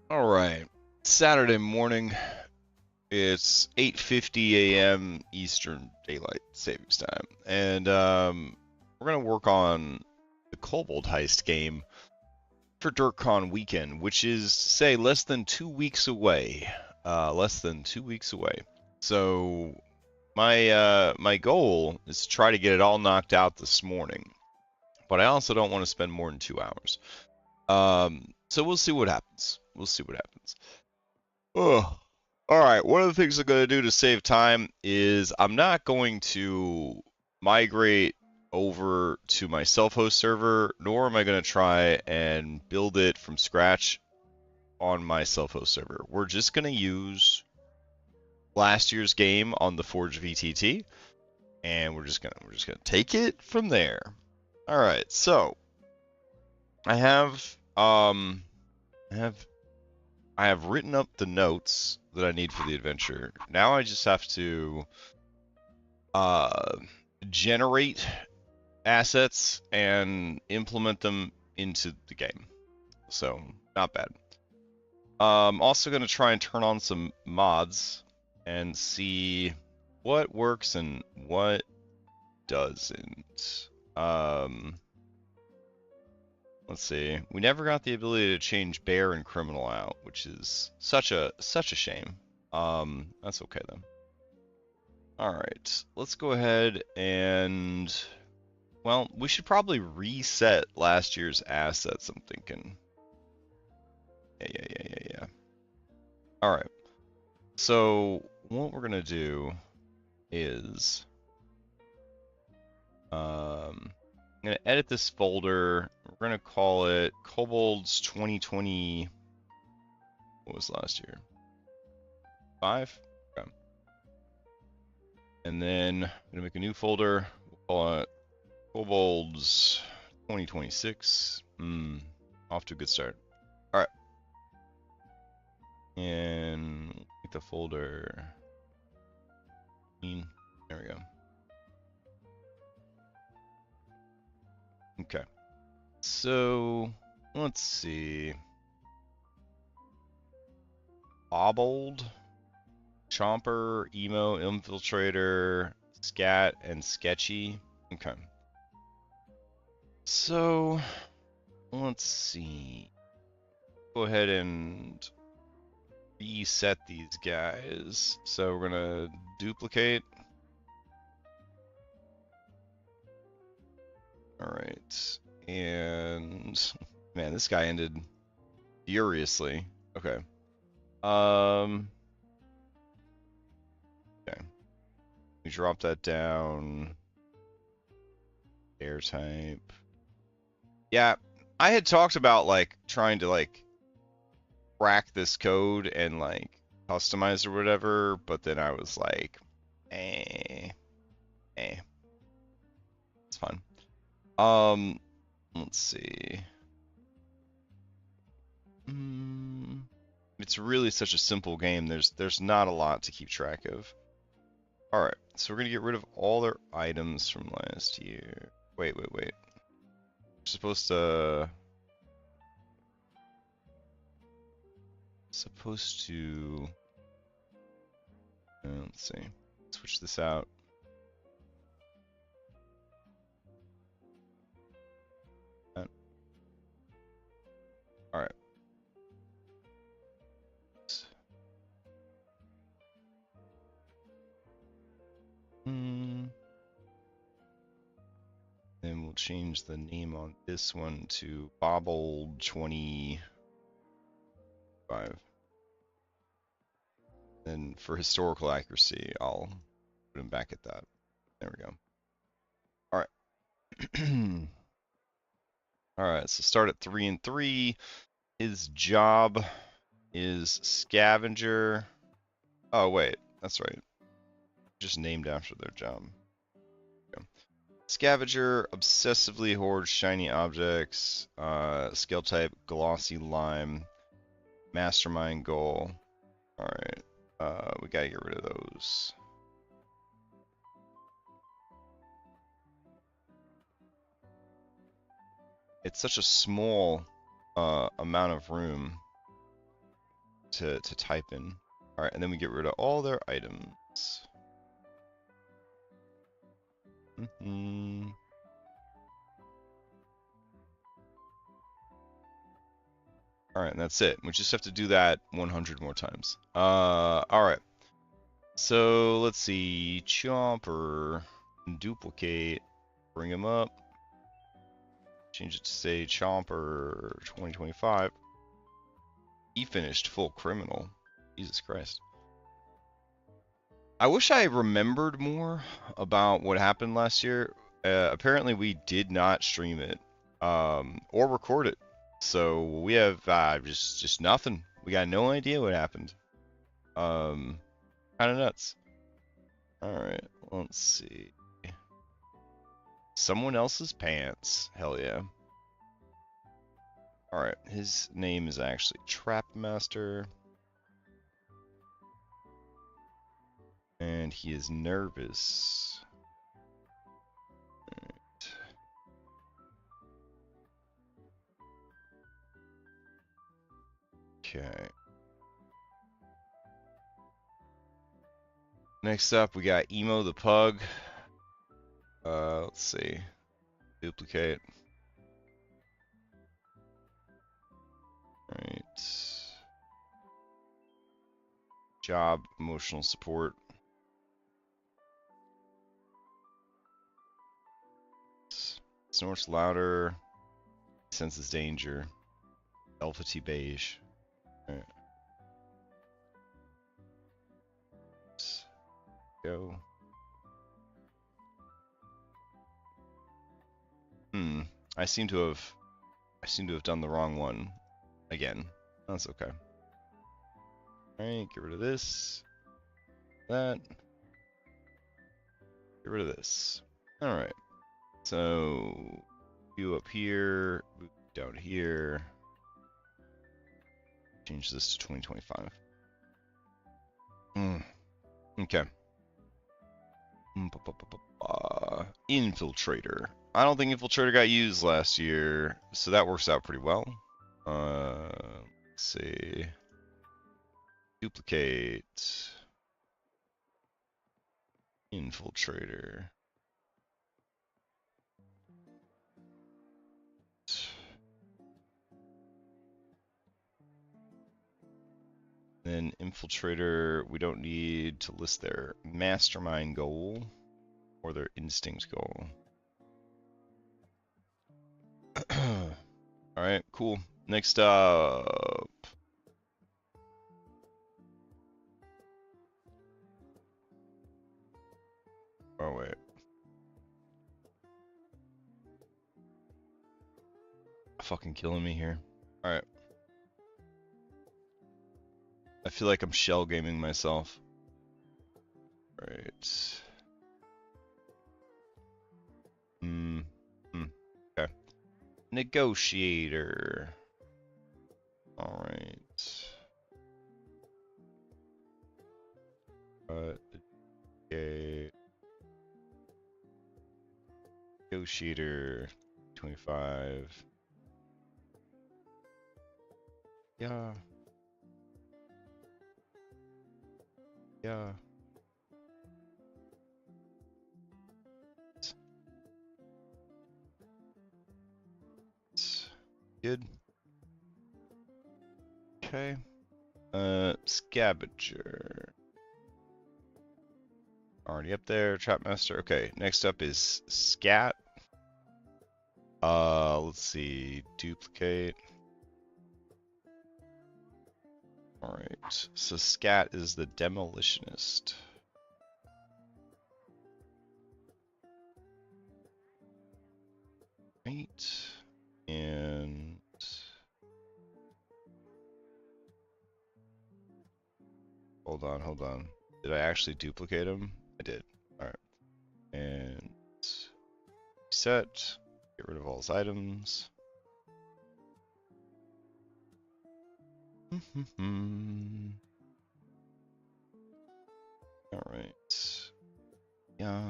All right. Saturday morning. It's 8:50 a.m. Eastern Daylight Savings Time, and we're gonna work on the Kobold Heist game for Dirk Con weekend, which is say less than 2 weeks away. Less than 2 weeks away. So my goal is to try to get it all knocked out this morning, but I also don't want to spend more than 2 hours. So we'll see what happens. We'll see what happens. Oh, all right. One of the things I'm going to do to save time is I'm not going to migrate over to my self-host server, nor am I going to try and build it from scratch on my self-host server. We're just going to use last year's game on the Forge VTT, and we're just gonna take it from there. All right. So I have I have I have written up the notes that I need for the adventure. Now I just have to uh, generate assets and implement them into the game. So, not bad. Also going to try and turn on some mods and see what works and what doesn't. Let's see. We never got the ability to change bear and criminal out, which is such a shame. That's okay then. All right, let's go ahead and well, we should probably reset last year's assets. I'm thinking. Yeah. All right. So what we're gonna do is I'm gonna edit this folder. We're gonna call it Kobold's 2020. What was last year? 5. Okay. And then I'm gonna make a new folder. We'll call it Kobold's 2026. Off to a good start. All right. And make the folder. There we go. Okay. So let's see. Kobold, Chomper, Emo, Infiltrator, Scat, and Sketchy. Okay. So let's see. Go ahead and reset these guys. So we're gonna duplicate. All right. And man, this guy ended furiously. Okay. Okay. We drop that down. Air type. Yeah, I had talked about like trying to like crack this code and like customize or whatever, but then I was like, eh, it's fine. Let's see. It's really such a simple game. There's not a lot to keep track of. All right, so we're gonna get rid of all their items from last year. Wait. We're supposed to let's see. Switch this out. All right. Then we'll change the name on this one to Kobold 25. And for historical accuracy, I'll put him back at that. There we go. All right. All right, so start at 3 and 3. His job is scavenger. Oh, wait, that's right. Just named after their job. Okay. Scavenger, obsessively hoards shiny objects, skill type, glossy lime, mastermind goal. Alright, we gotta get rid of those. It's such a small amount of room. to type in. All right, and then we get rid of all their items. All right, and that's it. We just have to do that 100 more times. All right. So let's see. Chomper, duplicate, bring him up. Change it to say Chomper 2025. He finished full criminal. Jesus Christ. I wish I remembered more about what happened last year. Apparently we did not stream it or record it. So we have just nothing. We got no idea what happened. Kind of nuts. All right, let's see. Someone else's pants. Hell yeah. All right, his name is actually Trapmaster. And he is nervous. Right. Okay. Next up, we got Emo the Pug. Let's see. Duplicate. Right. Job, emotional support. Snorts louder. Senses danger. Velvety beige. All right. Let's go. I seem to have done the wrong one again. That's okay. All right, get rid of this. That. Get rid of this. All right. So, you up here, move down here. Change this to 2025. Okay. Infiltrator. I don't think Infiltrator got used last year, so that works out pretty well. Let's see. Duplicate. Infiltrator. Then Infiltrator, we don't need to list their mastermind goal or their instinct goal. Alright, cool. Next up. Oh, wait. Fucking killing me here. Alright. I feel like I'm shell gaming myself. Right. Okay. Negotiator. Alright. Okay. Negotiator 25. Yeah. Yeah. Good. Okay. Scavenger. Already up there. Trapmaster. Okay. Next up is Scat. Let's see. Duplicate. Alright. So Scat is the demolitionist. Right. And hold on. Did I actually duplicate him? I did. Alright. And reset. Get rid of all his items. Alright. Yeah.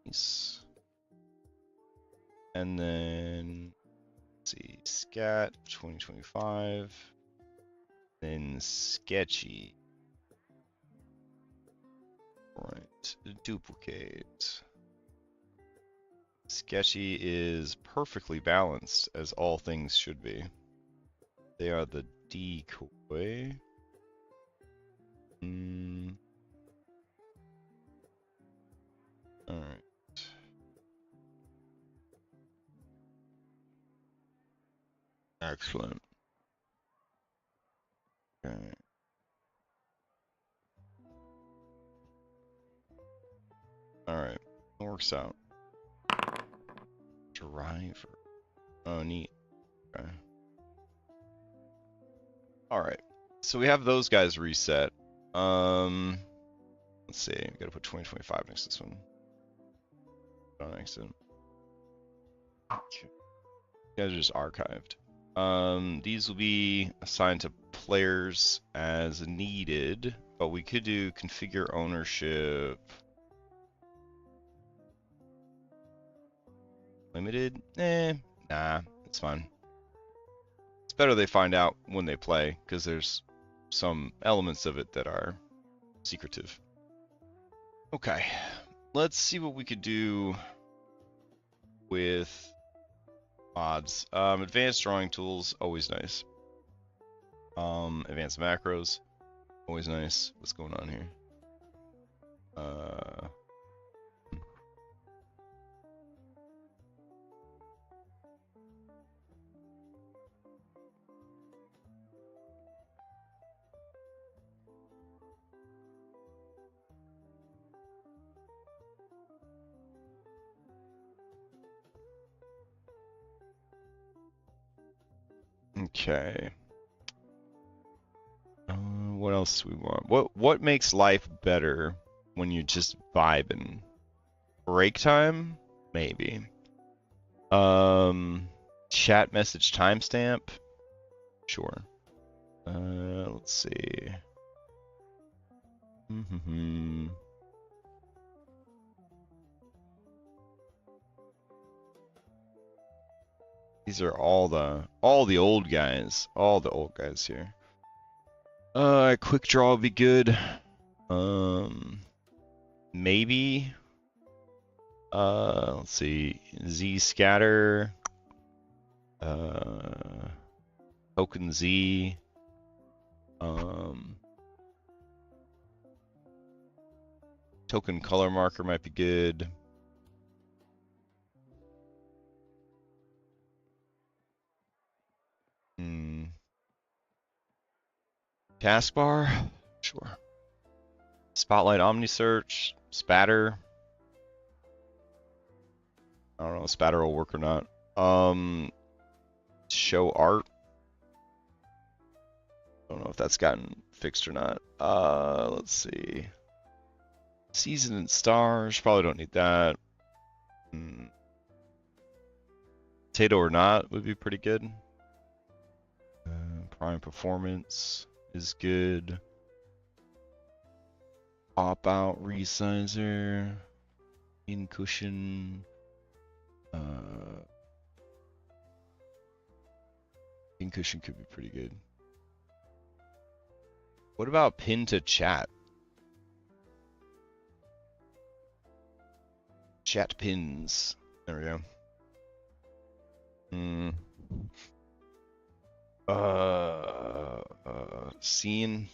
Nice. And then, let's see, scat 2025. Then sketchy. Right, duplicate. Sketchy is perfectly balanced, as all things should be. They are the decoy. Alright. Excellent. Okay. Alright. Works out. Driver. Oh, neat. Okay. Alright. So we have those guys reset. Let's see. We gotta put 2025 next to this one. On accident. Okay. You guys are just archived. These will be assigned to players as needed, but we could do configure ownership limited. Nah, it's fine. It's better they find out when they play, because there's some elements of it that are secretive. Okay, let's see what we could do with mods. Advanced drawing tools, always nice. Advanced macros, always nice. What's going on here? Okay. What else do we want? What makes life better when you're just vibing? Break time? Maybe. Chat message timestamp? Sure. Let's see. These are all the old guys. All the old guys here. Quick draw would be good. Maybe. Let's see. Z scatter. Token Z. Token color marker might be good. Taskbar? Sure. Spotlight OmniSearch. Spatter. I don't know if Spatter will work or not. Show art. Don't know if that's gotten fixed or not. Let's see. Season and stars. Probably don't need that. Potato or not would be pretty good. Prime performance is good. Pop out resizer. In cushion. In cushion could be pretty good. What about pin to chat? Chat pins. There we go. Scene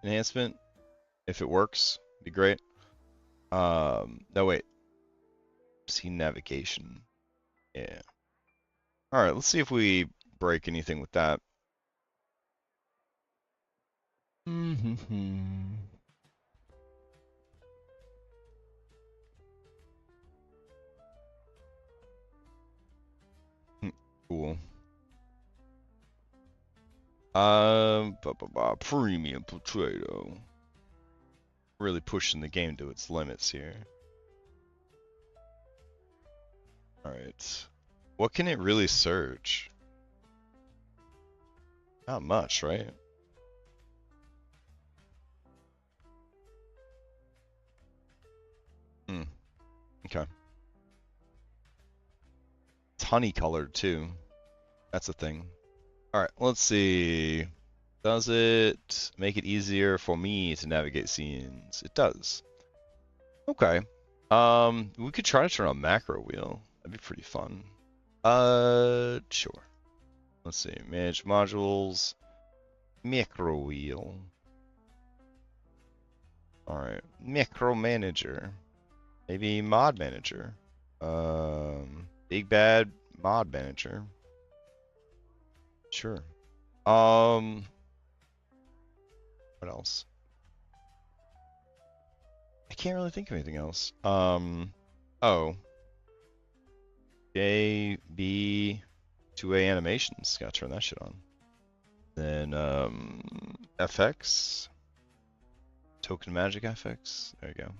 enhancement, if it works, be great. No, wait. Scene navigation. Yeah. All right, let's see if we break anything with that. Cool. Premium potato. Really pushing the game to its limits here. Alright. What can it really search? Not much, right? Okay. honey colored too. That's a thing. All right, let's see. Does it make it easier for me to navigate scenes? It does. Okay. We could try to turn on macro wheel. That'd be pretty fun. Sure. Let's see. Manage modules. Macro wheel. All right. Macro manager. Maybe mod manager. Big bad mod manager. Sure. What else? I can't really think of anything else. Oh. A, B, 2A animations. Gotta turn that shit on. Then, FX. Token magic FX. There you go.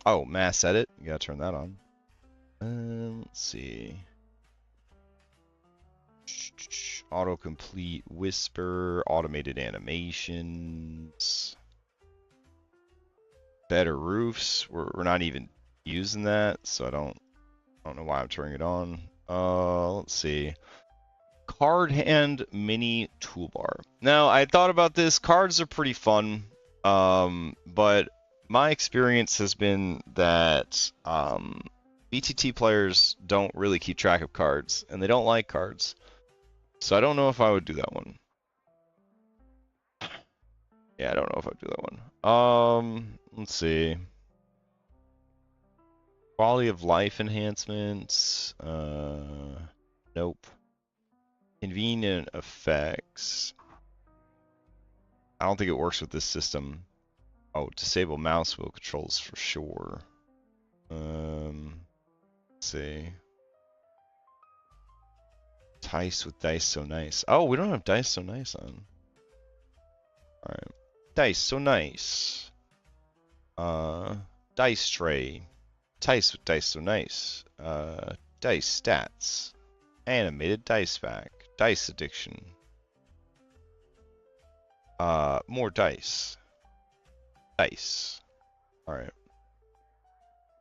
Oh, mass edit. You gotta turn that on. Let's see. Autocomplete whisper, automated animations, better roofs. We're not even using that, so I don't know why I'm turning it on. Let's see. Card hand mini toolbar. Now, I thought about this. Cards are pretty fun, but my experience has been that VTT players don't really keep track of cards, and they don't like cards. So I don't know if I would do that one. Yeah, I don't know if I'd do that one. Let's see. Quality of life enhancements. Nope. Convenient effects. I don't think it works with this system. Oh, disable mouse wheel controls for sure. Let's see. Heist with dice so nice. Oh, we don't have dice so nice on. Alright. Dice so nice. Dice tray. Dice with dice so nice. Dice stats. Animated dice pack. Dice addiction. More dice. Dice. Alright.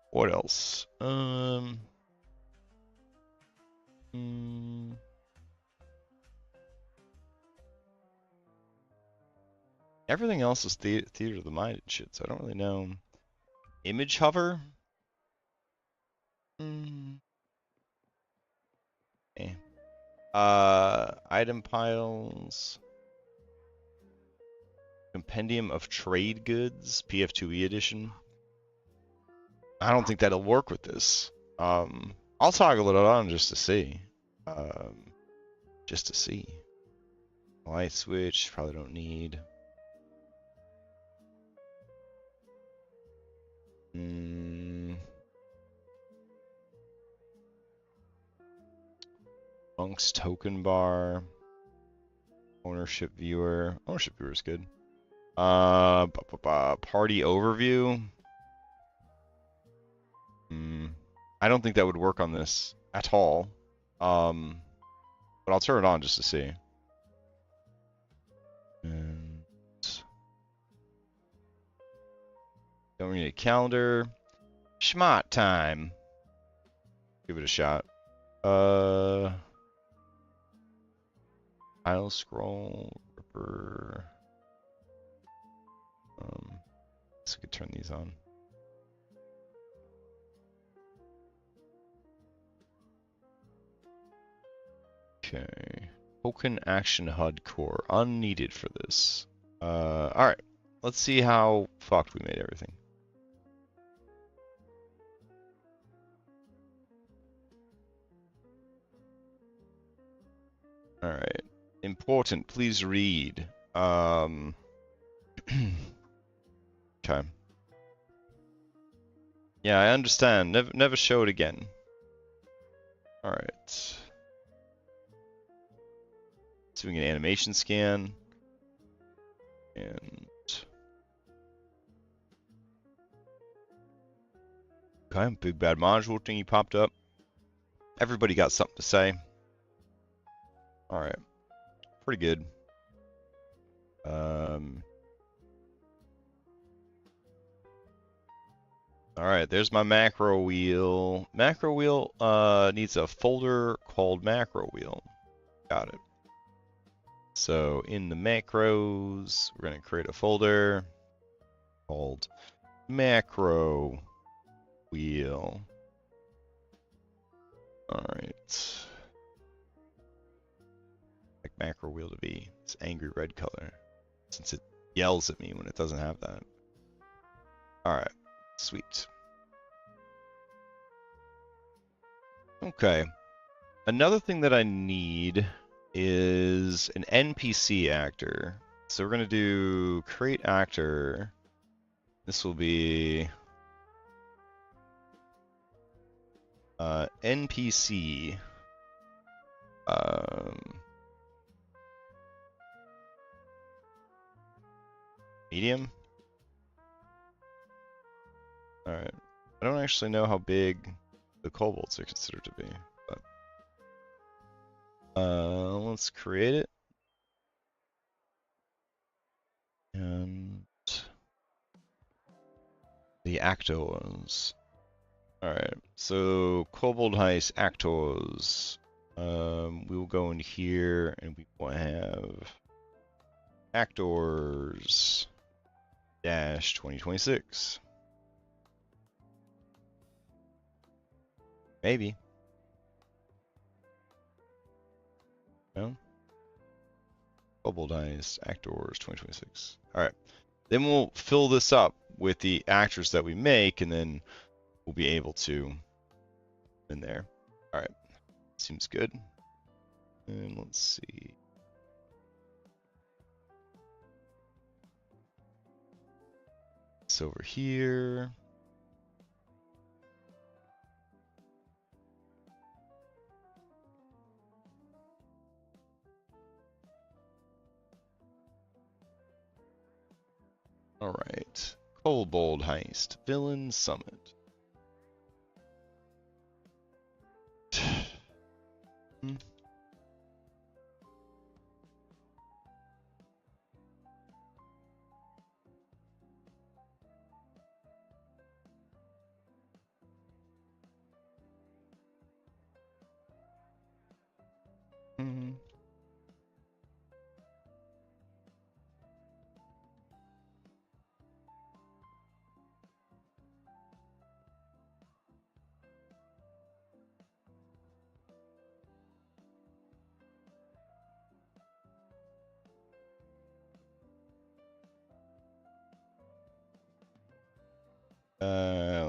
What else? Everything else is theater of the mind and shit, so I don't really know. Image hover? Eh. Item piles. Compendium of Trade Goods, PF2E edition. I don't think that'll work with this. I'll toggle it on just to see. Just to see. Light switch, probably don't need. Monk's token bar. Ownership viewer. Ownership viewer is good. Party overview. I don't think that would work on this at all. But I'll turn it on just to see. And don't need a calendar. Schmott time. Give it a shot. Tile scroll. Ripper. So we could turn these on. Okay. Token action HUD core. Unneeded for this. Alright. Let's see how fucked we made everything. Alright. Important, please read. Okay. Yeah, I understand. Never show it again. Alright. Doing an animation scan. And okay, big bad module thingy popped up. Everybody got something to say. Alright. Pretty good. All right, there's my macro wheel. Macro wheel needs a folder called macro wheel. Got it. So in the macros, we're going to create a folder called macro wheel. All right. Like macro wheel to be. It's angry red color since it yells at me when it doesn't have that. All right. Sweet. Okay. Another thing that I need is an NPC actor. So we're going to do create actor. This will be NPC. Medium? Alright. I don't actually know how big the kobolds are considered to be, but let's create it. And the actors. Alright, so Kobold Heist actors. We will go in here and we will have actors dash 2026. Maybe. No? Kobold Heist actors 2026. Alright. Then we'll fill this up with the actors that we make, and then we'll be able to in there. Alright. Seems good. And let's see. It's over here. All right. Kobold Heist. Villain Summit.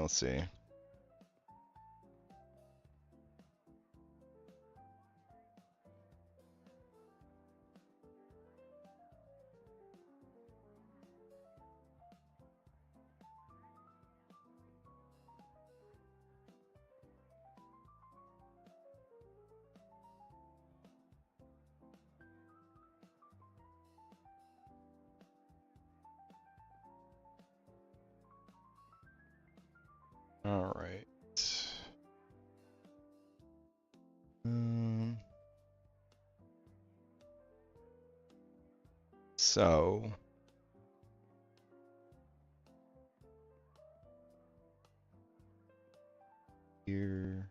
Let's see. All right. So here.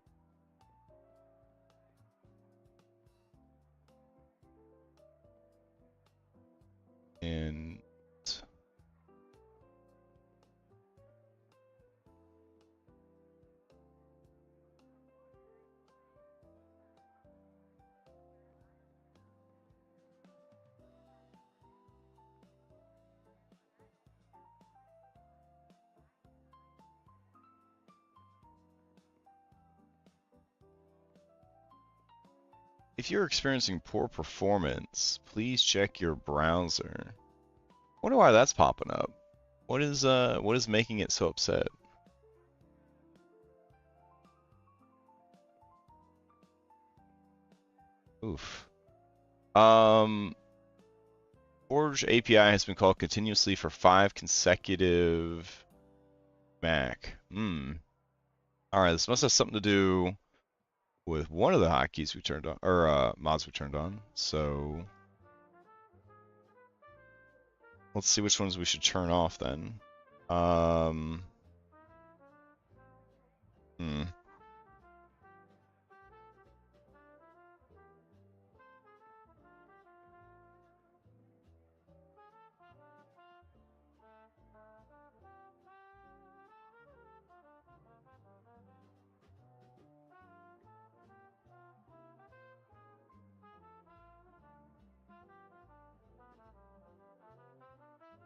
And if you're experiencing poor performance, please check your browser. I wonder why that's popping up. What is making it so upset? Oof. Forge API has been called continuously for 5 consecutive Mac. Alright, this must have something to do with one of the hotkeys we turned on, or mods we turned on. So let's see which ones we should turn off then. Hmm.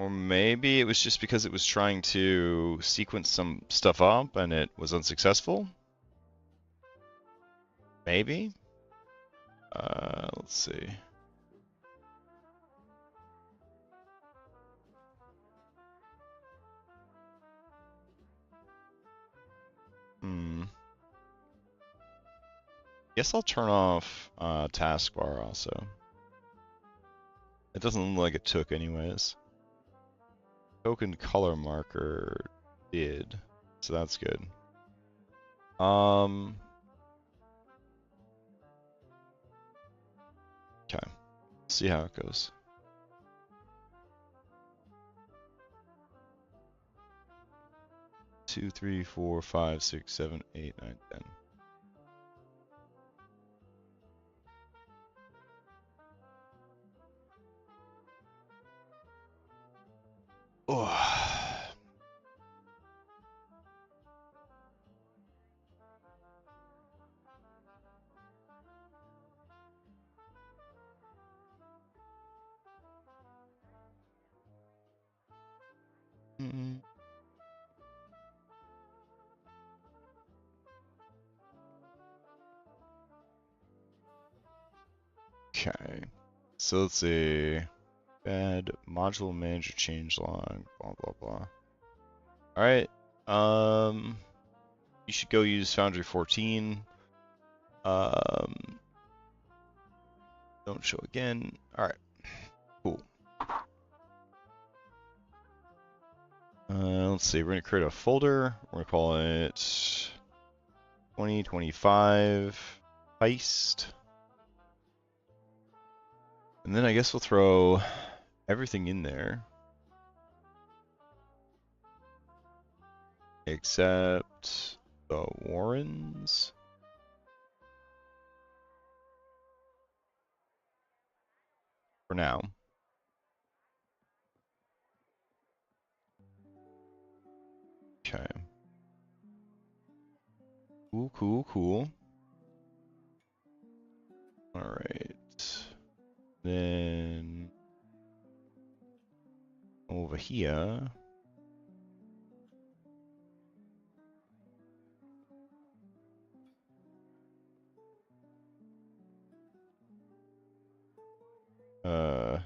Or maybe it was just because it was trying to sequence some stuff up and it was unsuccessful? Maybe? Let's see. Hmm. Guess I'll turn off taskbar also. It doesn't look like it took anyways. Token color marker did, so that's good. Okay. See how it goes. Two, three, four, five, six, seven, eight, nine, 10. Oh. Mm. Okay. So let's see. Add module manager change log, blah blah blah. Alright. You should go use Foundry 14. Don't show again. Alright. Cool. Let's see, we're gonna create a folder. We're gonna call it 2025 Heist. And then I guess we'll throw everything in there. Except the Warrens. For now. Okay. Cool, cool, cool. Alright. Then over here. Uh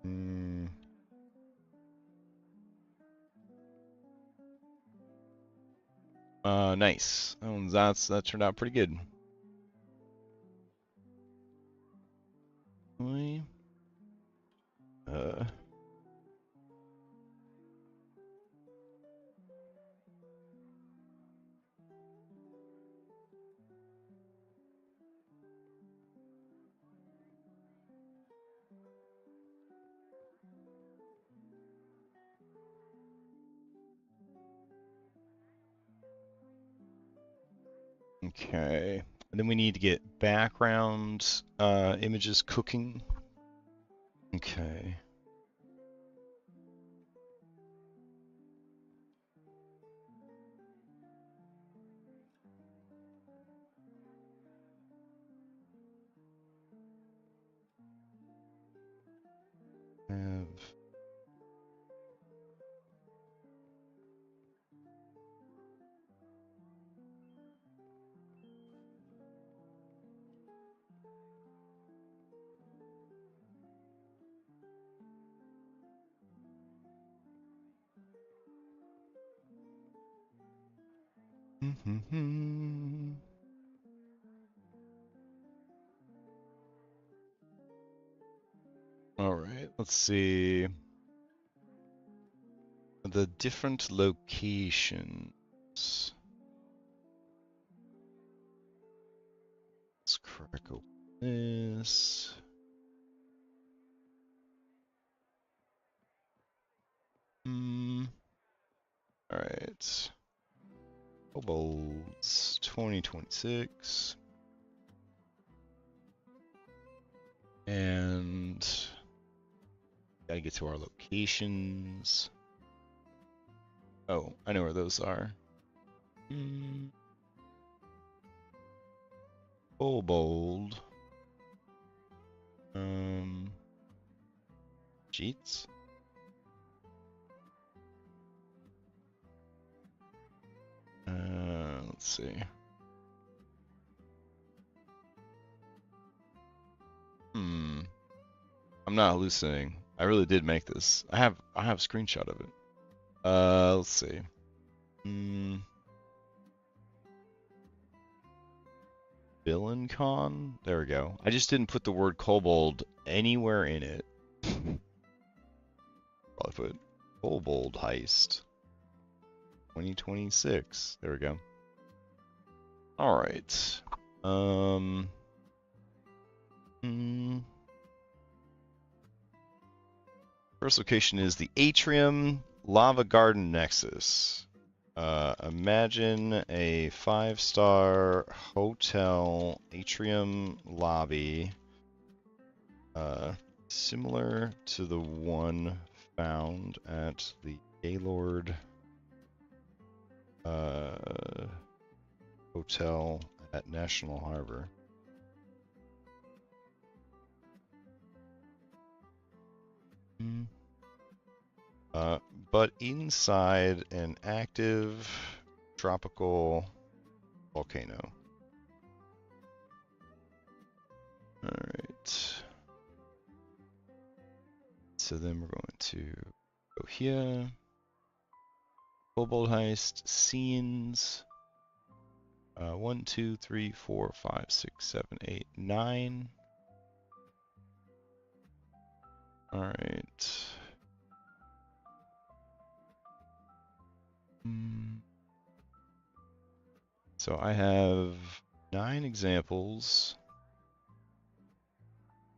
mm, nice. That turned out pretty good. Uh Okay. And then we need to get background images cooking. Okay. Have All right, let's see. the different locations. Let's crack open this. All right. Kobolds 2026. And gotta get to our locations. Oh, I know where those are. Kobold. Cheats. Let's see. I'm not hallucinating. I really did make this. I have a screenshot of it. Let's see. Dirk Con? There we go. I just didn't put the word kobold anywhere in it. Probably put Kobold Heist 2026. There we go. All right. First location is the Atrium Lava Garden Nexus. Imagine a 5-star hotel atrium lobby, similar to the one found at the Gaylord Hotel at National Harbor. But inside an active tropical volcano. All right. So then we're going to go here. Kobold Heist scenes. 1, 2, 3, 4, 5, 6, 7, 8, 9. All right. So I have 9 examples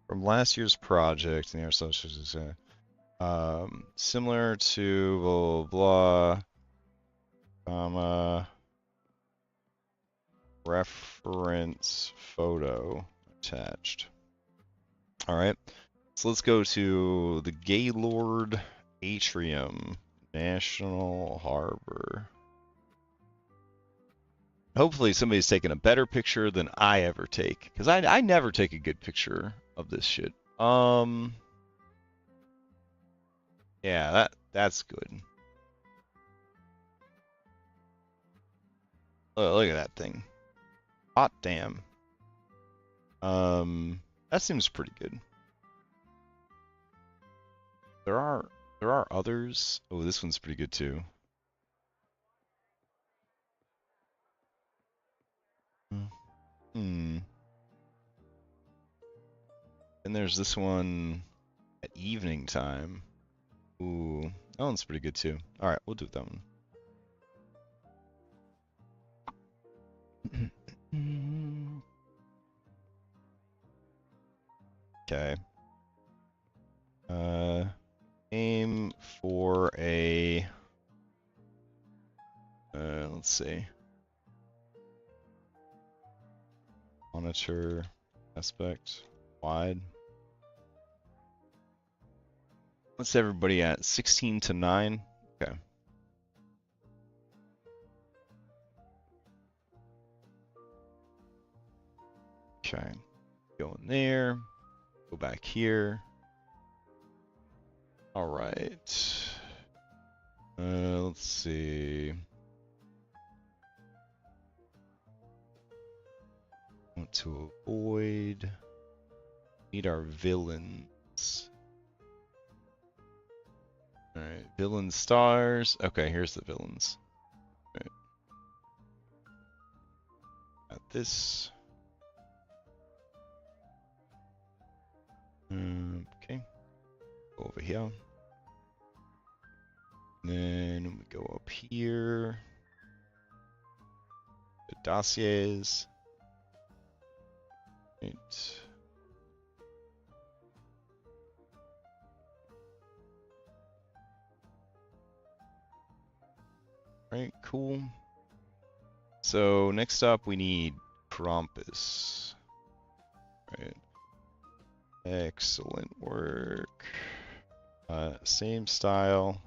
from last year's project in the Air similar to blah, blah, comma, reference photo attached. All right, so let's go to the Gaylord Atrium National Harbor. Hopefully somebody's taking a better picture than I ever take, because I never take a good picture of this shit. Yeah, that's good. Look at that thing. Hot damn. That seems pretty good. There are others. Oh, this one's pretty good too. And there's this one at evening time. Ooh, that one's pretty good too. All right, we'll do that one. Okay. Aim for a let's see. Monitor aspect wide. What's everybody at? 16 to 9? Okay. Okay. Go in there. Go back here. All right. Let's see. Want to avoid. Need our villains. All right, villain stars. Okay, here's the villains. All right. Got this. Okay. Go over here. Then we go up here. The dossiers. Right. Right, cool. So next up we need Krampus. Right. Excellent work. Same style.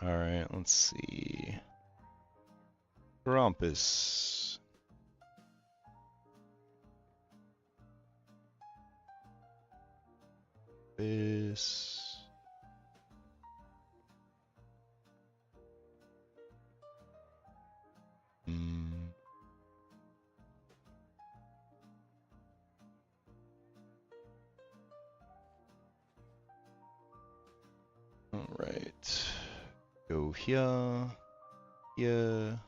All right, let's see. Krampus. This. All right. Go here. Here.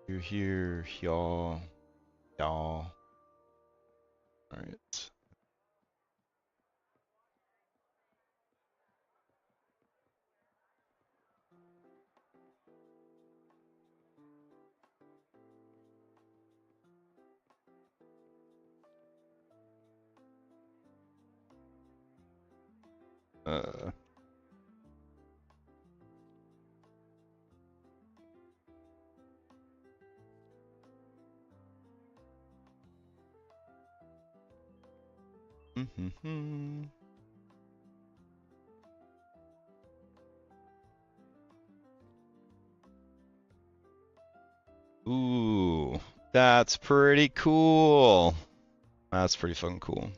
You're here, y'all. Y'all. Alright. Uh. Ooh, that's pretty cool. That's pretty fucking cool.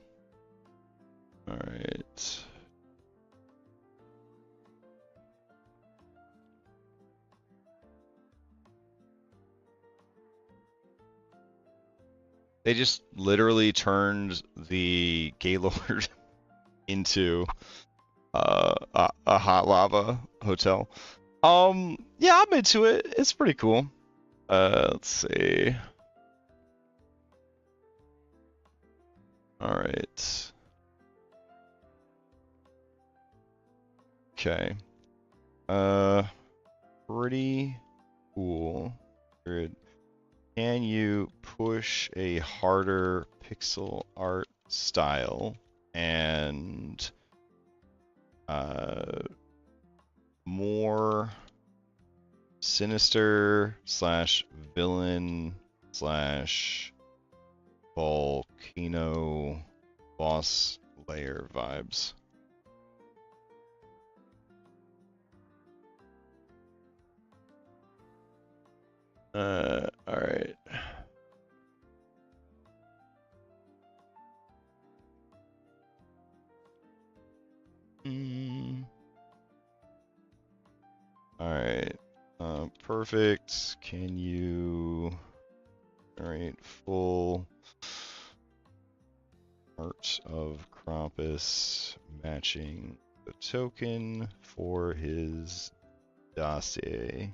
All right. They just literally turned the Gaylord into a hot lava hotel. Yeah, I'm into it. It's pretty cool. Let's see. All right. Okay. Pretty cool. Good. Can you push a harder pixel art style and more sinister slash villain slash volcano boss layer vibes? All right. All right. Perfect. Can you generate full art of Krampus matching the token for his dossier?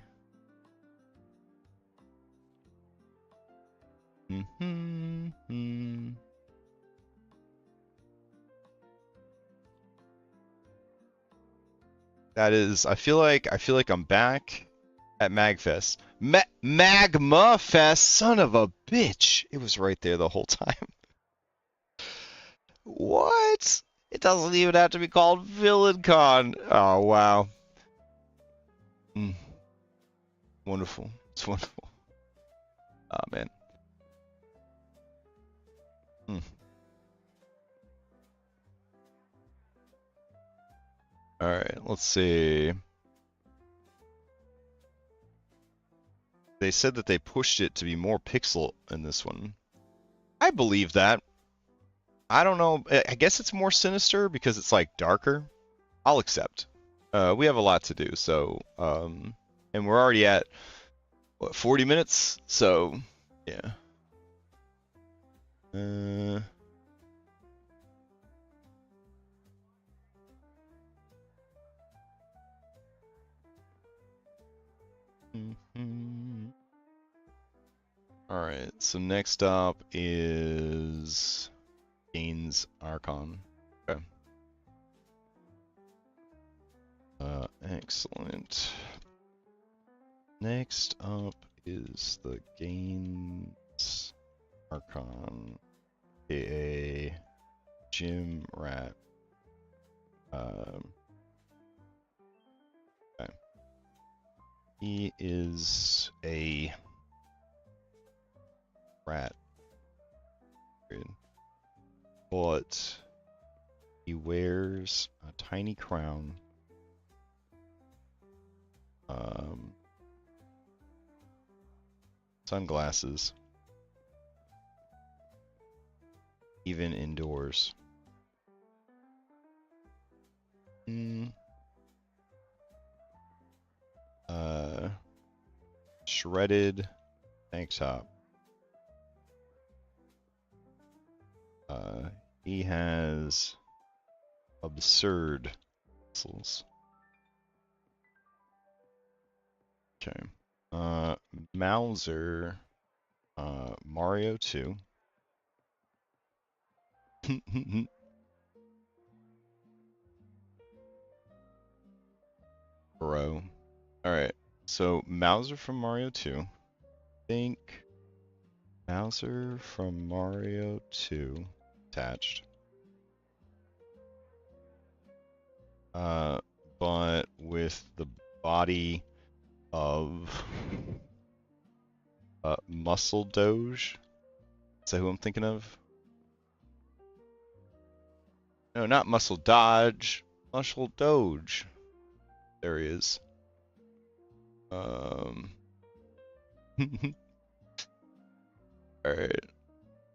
That is, I feel like I'm back at Magfest. Magma Fest, son of a bitch. It was right there the whole time. What? It doesn't even have to be called Villain Con. Oh, wow. Wonderful. It's wonderful. Oh, man. All right, let's see. They said that they pushed it to be more pixel in this one. I believe that. I don't know. I guess it's more sinister because it's like darker. I'll accept. We have a lot to do, so and we're already at what 40 minutes, so yeah. Uh, mhm. All right. So next up is Gaines Archon. Okay. Excellent. Next up is the Gaines Archon, aka Jim Rat. Okay. He is a rat, but he wears a tiny crown. Sunglasses, even indoors. Shredded tank top. He has absurd muscles. Okay. Mauser, Mario 2. Bro. Alright. So Mauser from Mario 2. I think Mauser from Mario 2 attached. But with the body of Muscle Doge. Is that who I'm thinking of? No, not Muscle Dodge. Muscle Doge. There he is. Alright.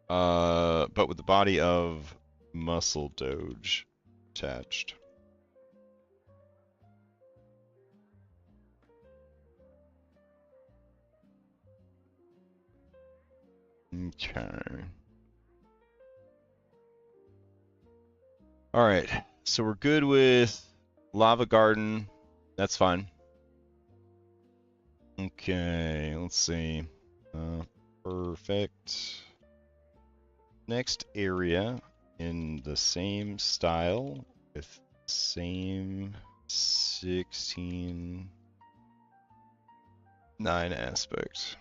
But with the body of Muscle Doge attached. Okay. Alright, so we're good with Lava Garden. That's fine. Okay, let's see. Perfect. Next area in the same style with same 16.9 aspect.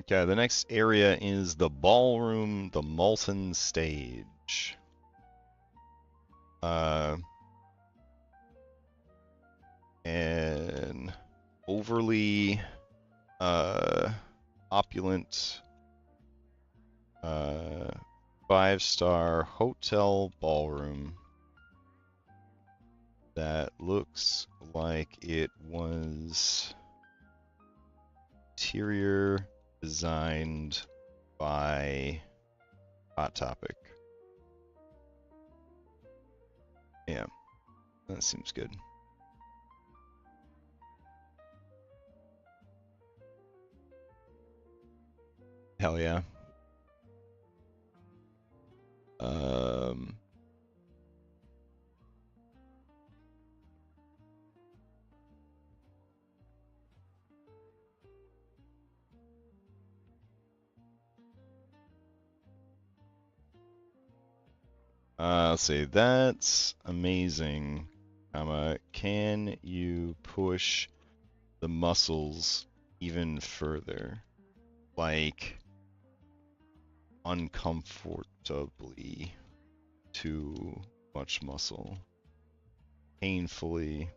Okay, the next area is the ballroom, the molten stage. And overly opulent 5-star hotel ballroom that looks like it was interior designed by Hot Topic. Yeah, that seems good. Hell yeah. Let's see. That's amazing. Can you push the muscles even further? Like uncomfortably too much muscle. Painfully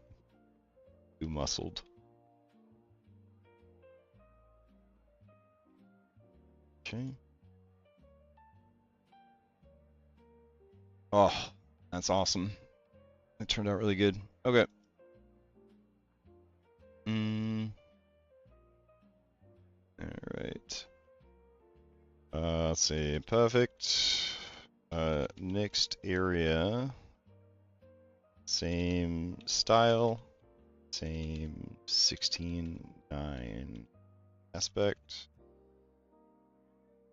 too muscled. Okay. Oh, that's awesome. It turned out really good. Okay. Let's see, perfect. Next area, same style, same 16:9 aspect.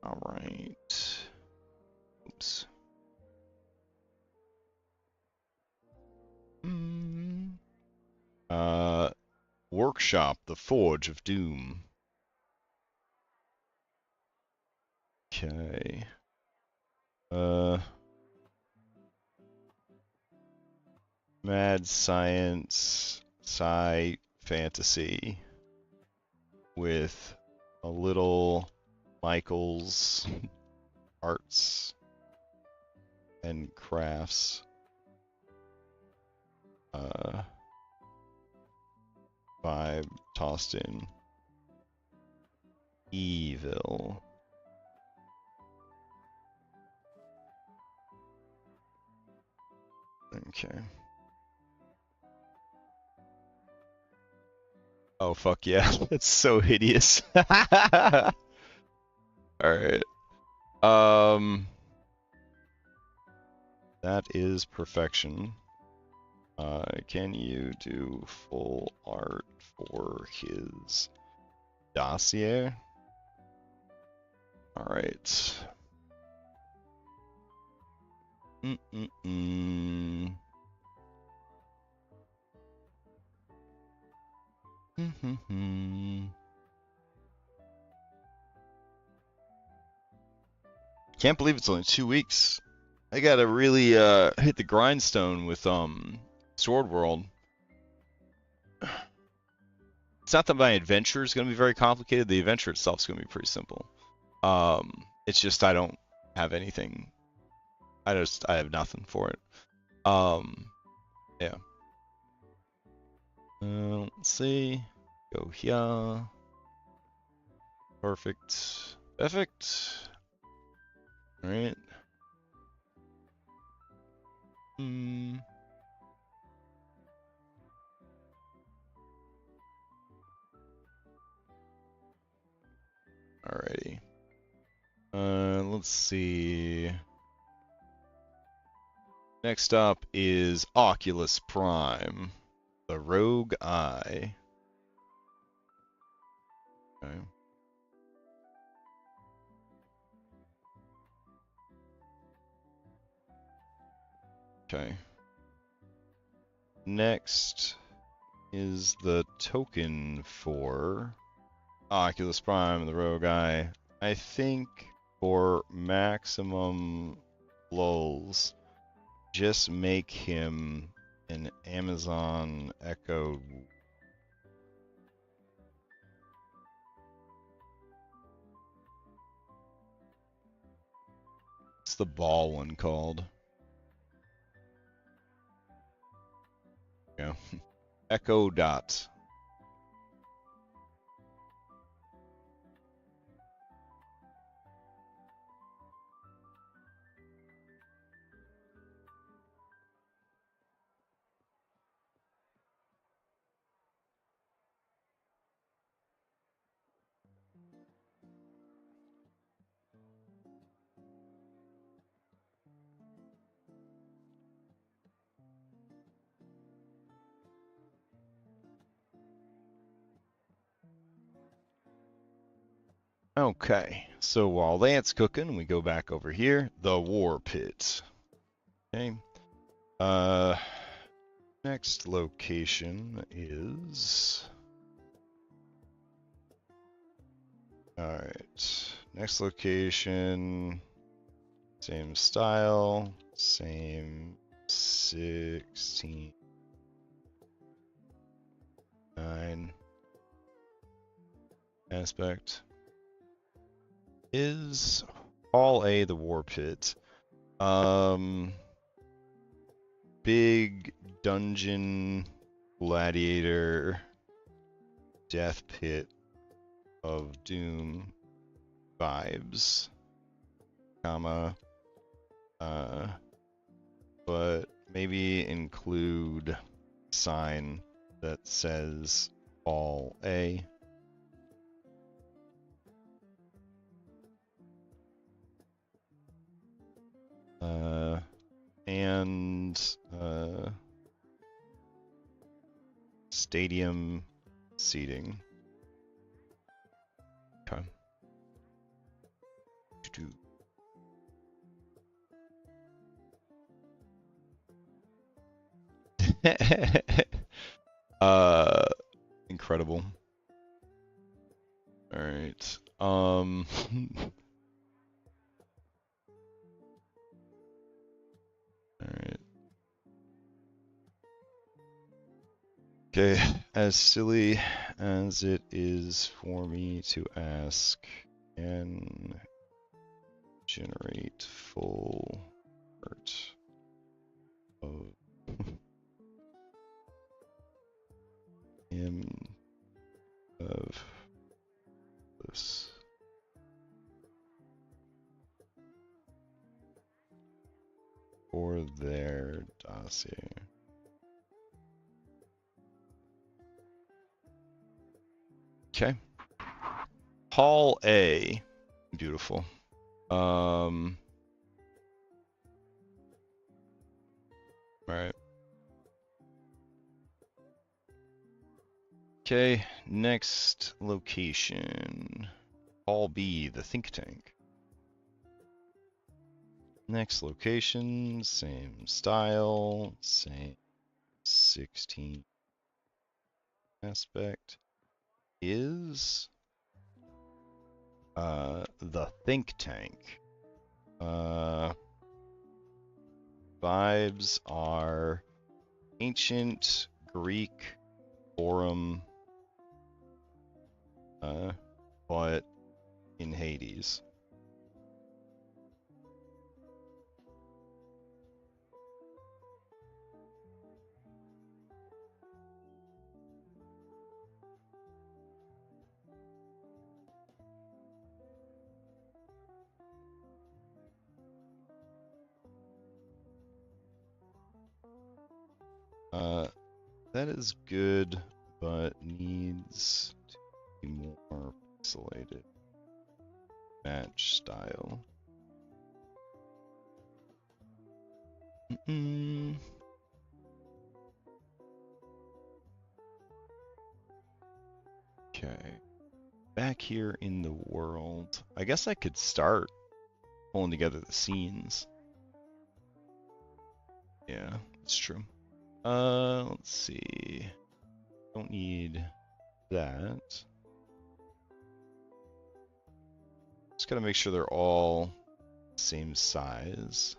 All right. Oops. Workshop, the Forge of Doom. Okay. Mad science, sci fantasy with a little Michael's arts and crafts. Vibe tossed in. Evil. Okay. Oh fuck yeah, that's so hideous. Alright. That is perfection. Can you do full art for his dossier? Alright. Can't believe it's only 2 weeks. I gotta really hit the grindstone with Sword World. It's not that my adventure is gonna be very complicated. The adventure itself is gonna be pretty simple. It's just I don't have anything. I have nothing for it. Yeah. Let's see. Go here. Perfect. Perfect. All right. Alrighty. Let's see. Next up is Oculus Prime, the Rogue Eye. Okay. Okay. Next is the token for Oculus Prime, the Rogue Eye. I think for maximum lulls, just make him an Amazon Echo. What's the ball one called? Yeah. Echo Dot. Okay, so while that's cooking, we go back over here, the War Pit. Okay. Next location is... Alright, next location, same style, same 16:9 aspect. Is Hall A the War Pit? Big dungeon gladiator death pit of doom vibes, comma, but maybe include sign that says Hall A. and stadium seating. Okay. Incredible. All right. All right. Okay, as silly as it is for me to ask, can generate full art of him of this. For their dossier. Okay. Hall A. Beautiful. All right. Okay, next location. Hall B, the think tank. Next location, same style, same 16 aspect is the think tank. Vibes are ancient Greek forum, but in Hades. That is good, but needs to be more pixelated. Match style. Okay. Back here in the world, I guess I could start pulling together the scenes. Yeah, that's true. Let's see. Don't need that. Just gotta make sure they're all same size.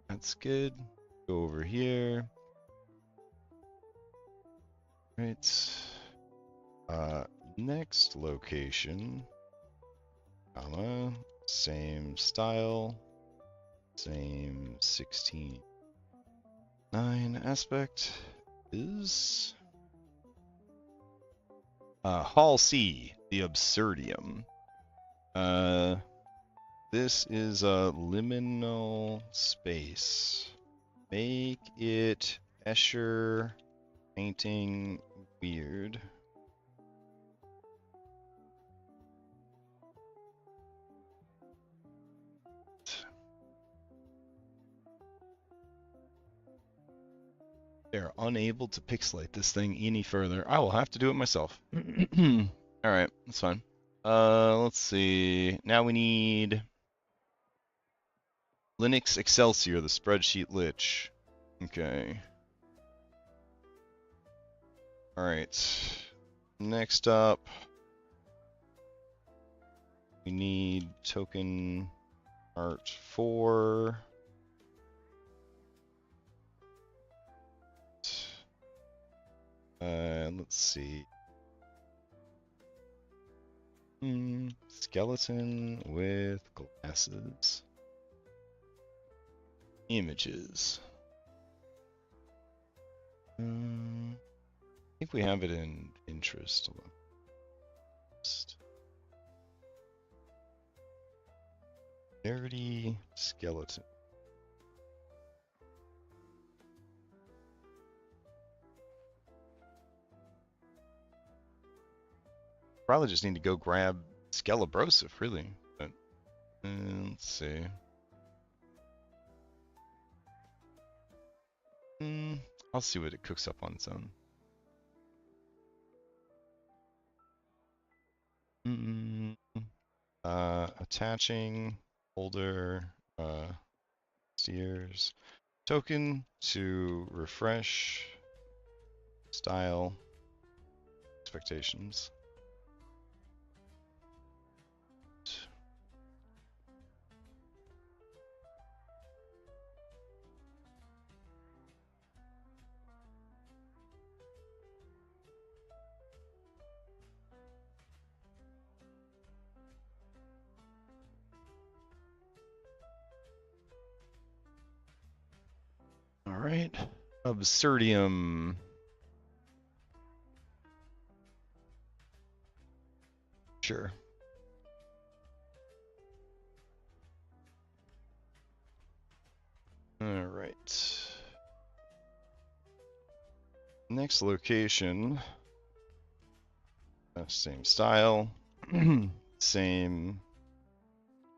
That's good. Go over here. Right. Next location. Comma. Same style. Same 16. 9 aspect is Hall C, the Absurdium. This is a liminal space. Make it Escher painting weird. They're unable to pixelate this thing any further. I will have to do it myself. Alright, that's fine. Let's see. Now we need Linux Excelsior, the spreadsheet lich. Okay. Alright. Next up, we need token art 4. Let's see. Skeleton with glasses. Images. I think we have it in interest. Dirty skeleton. Probably just need to go grab Skelebrosif, really. But let's see. I'll see what it cooks up on its own. Attaching holder steers token to refresh style expectations. All right, Absurdium. Sure. All right. Next location. Same style. Same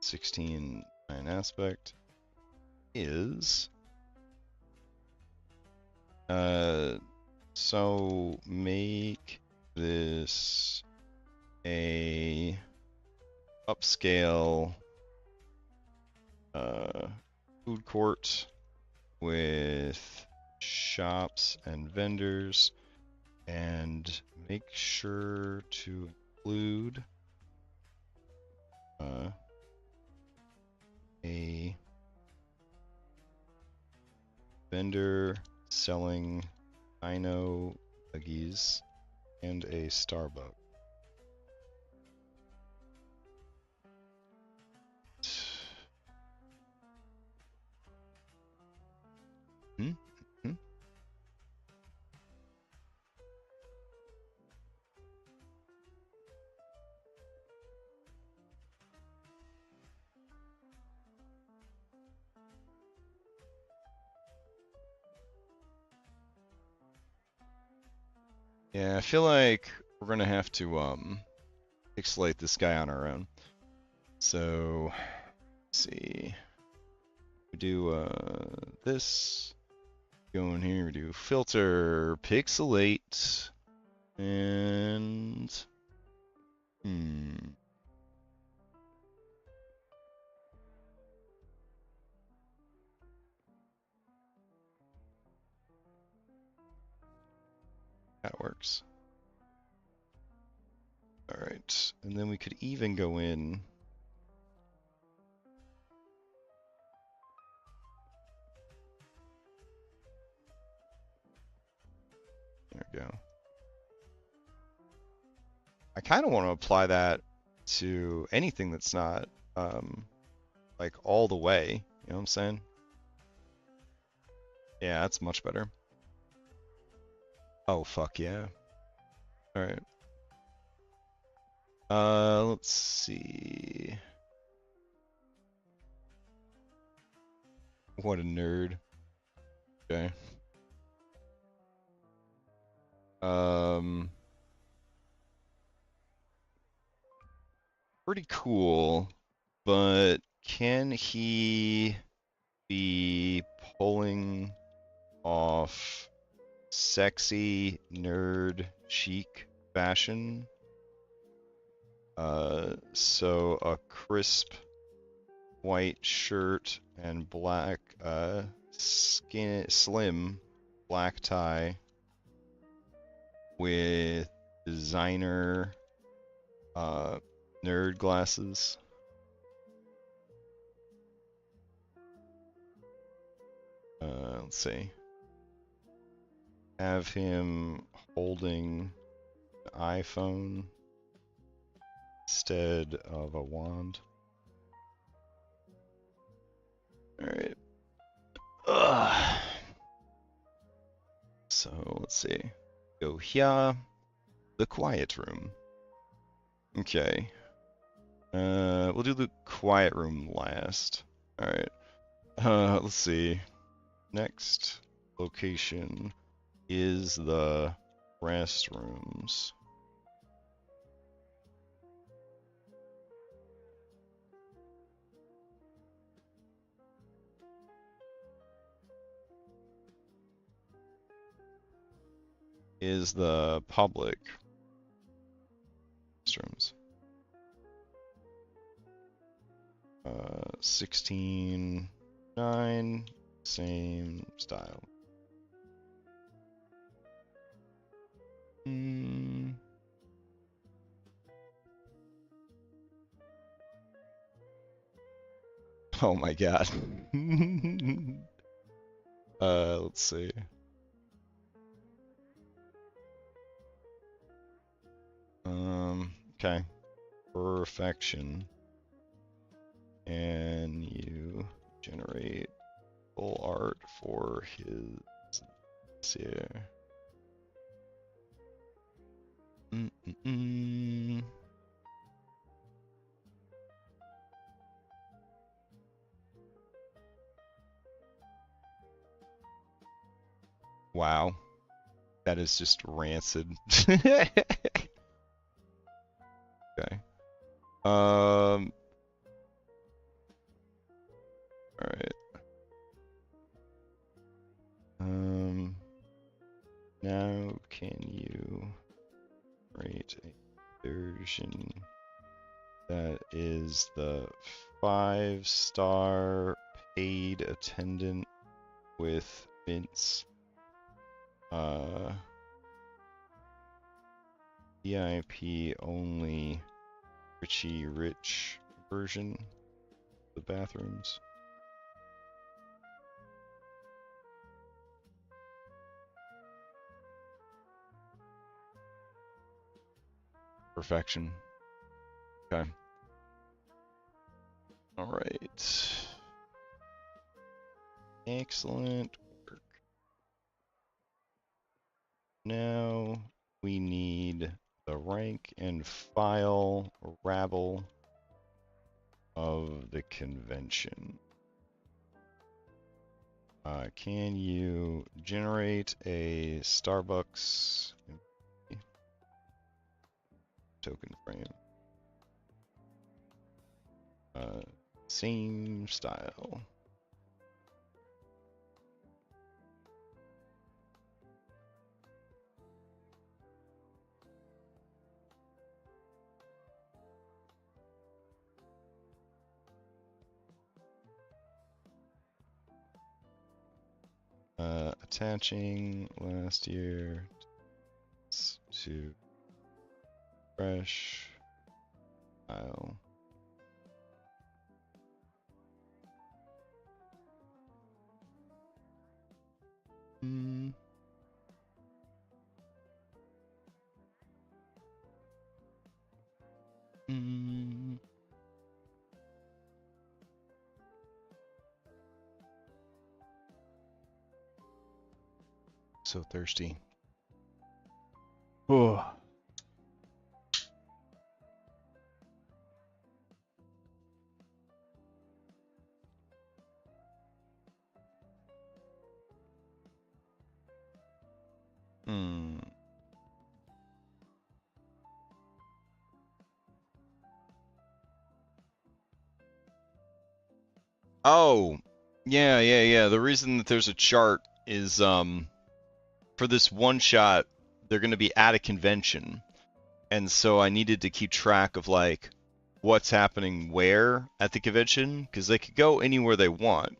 16:9 aspect. Is so make this a upscale food court with shops and vendors, and make sure to include a vendor selling dino buggies and a Starbucks. Yeah, I feel like we're gonna have to pixelate this guy on our own. So, let's see. We do this. Go in here. We do filter, pixelate, and that works. All right, and then we could even go in. There we go. I kind of want to apply that to anything that's not like all the way. You know what I'm saying? Yeah, that's much better. Oh, fuck yeah. All right. Let's see. What a nerd. Okay. Pretty cool, but can he be pulling off sexy nerd chic fashion? So a crisp white shirt and black slim black tie with designer nerd glasses. Let's see. Have him holding an iPhone instead of a wand. Alright. So let's see. Go here. The quiet room. Okay. We'll do the quiet room last. Alright. Let's see. Next location is the restrooms. is the public restrooms. 16:9, same style. Oh my god. Let's see. Okay. Perfection. And you generate full art for his here. Wow. That is just rancid. Okay. All right. Now can you create a version that is the 5-star paid attendant with Vince VIP only Richie Rich version of the bathrooms? Perfection. Okay. All right. Excellent work. Now we need the rank and file rabble of the convention. Can you generate a Starbucks token frame? Same style. Attaching last year to fresh file. So thirsty. Oh. Oh, yeah. The reason that there's a chart is for this one shot, they're going to be at a convention. And so I needed to keep track of like what's happening where at the convention, because they could go anywhere they want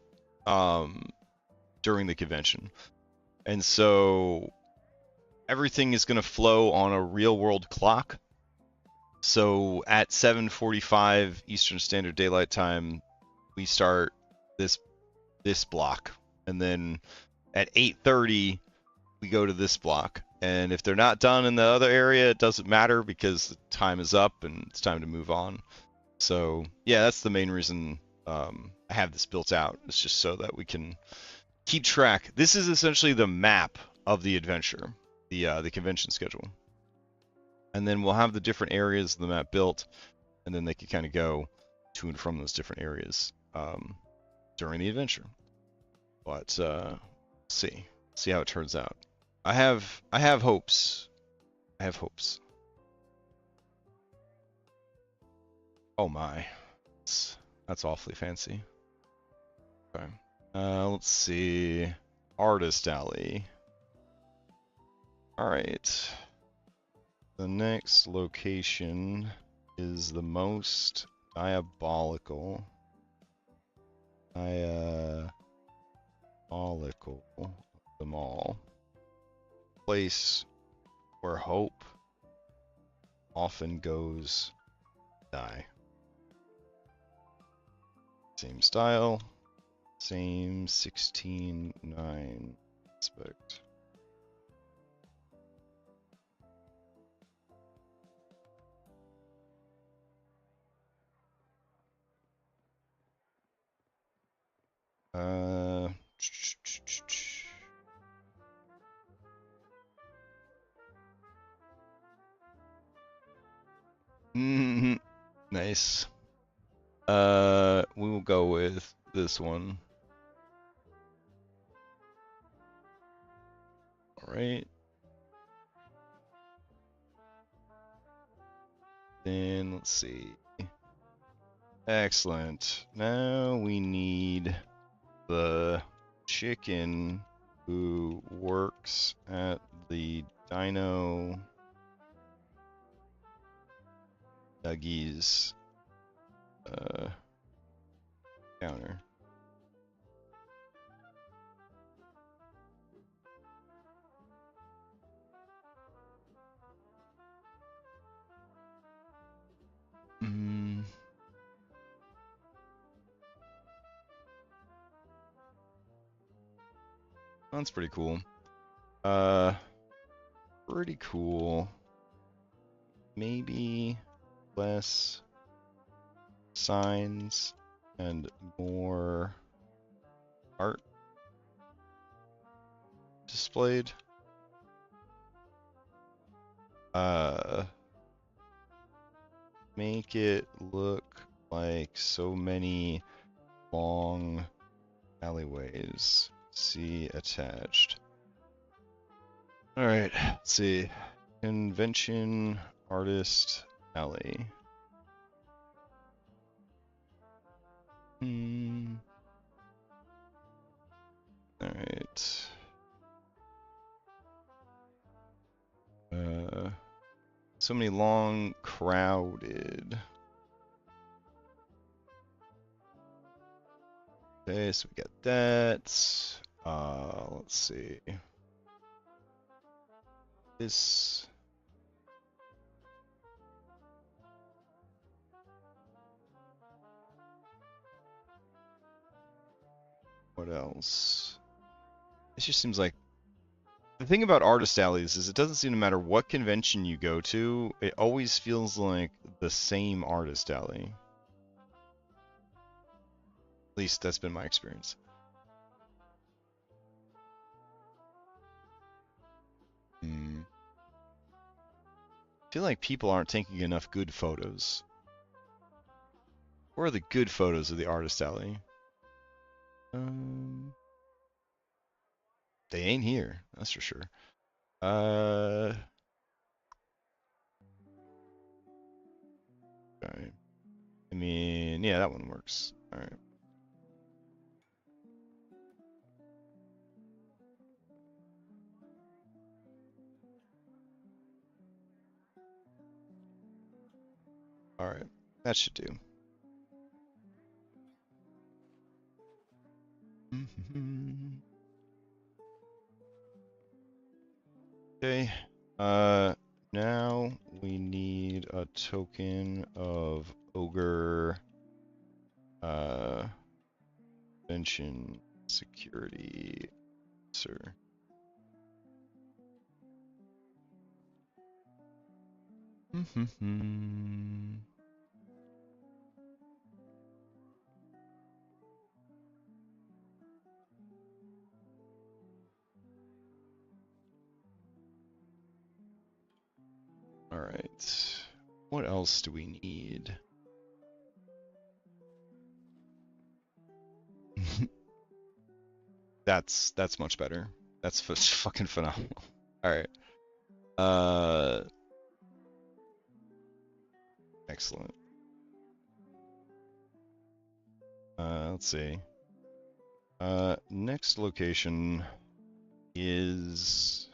during the convention. And so everything is going to flow on a real world clock. So at 7:45 Eastern Standard Daylight Time, we start this block, and then at 8:30 we go to this block. And if they're not done in the other area, it doesn't matter because the time is up and it's time to move on. So yeah, that's the main reason I have this built out. It's just so that we can keep track. This is essentially the map of the adventure, the convention schedule. And then we'll have the different areas of the map built, and then they can kind of go to and from those different areas during the adventure. But see how it turns out. I have hopes. I have hopes. Oh my, that's awfully fancy. Okay. Let's see. Artist alley. All right. The next location is the most diabolical of them all. Place where hope often goes die. Same style, same 16:9 aspect. Nice. We will go with this one. All right. Then let's see. Excellent. Now we need the chicken who works at the Dino Nuggies counter. That's pretty cool. Pretty cool. Maybe less signs and more art displayed. Make it look like so many long alleyways. See attached. All right, let's see. Convention Artist Alley. All right. So many long, crowded. Okay, so we got that. Let's see. This. What else? It just seems like the thing about artist alleys is it doesn't seem to matter what convention you go to, it always feels like the same artist alley. At least that's been my experience. I feel like people aren't taking enough good photos. Where are the good photos of the artist alley? They ain't here, that's for sure. Okay. I mean, yeah, that one works. All right. All right, that should do. Okay. Now we need a token of ogre convention security, sir. All right. What else do we need? That's much better. That's fucking phenomenal. All right. Excellent. Let's see. Next location is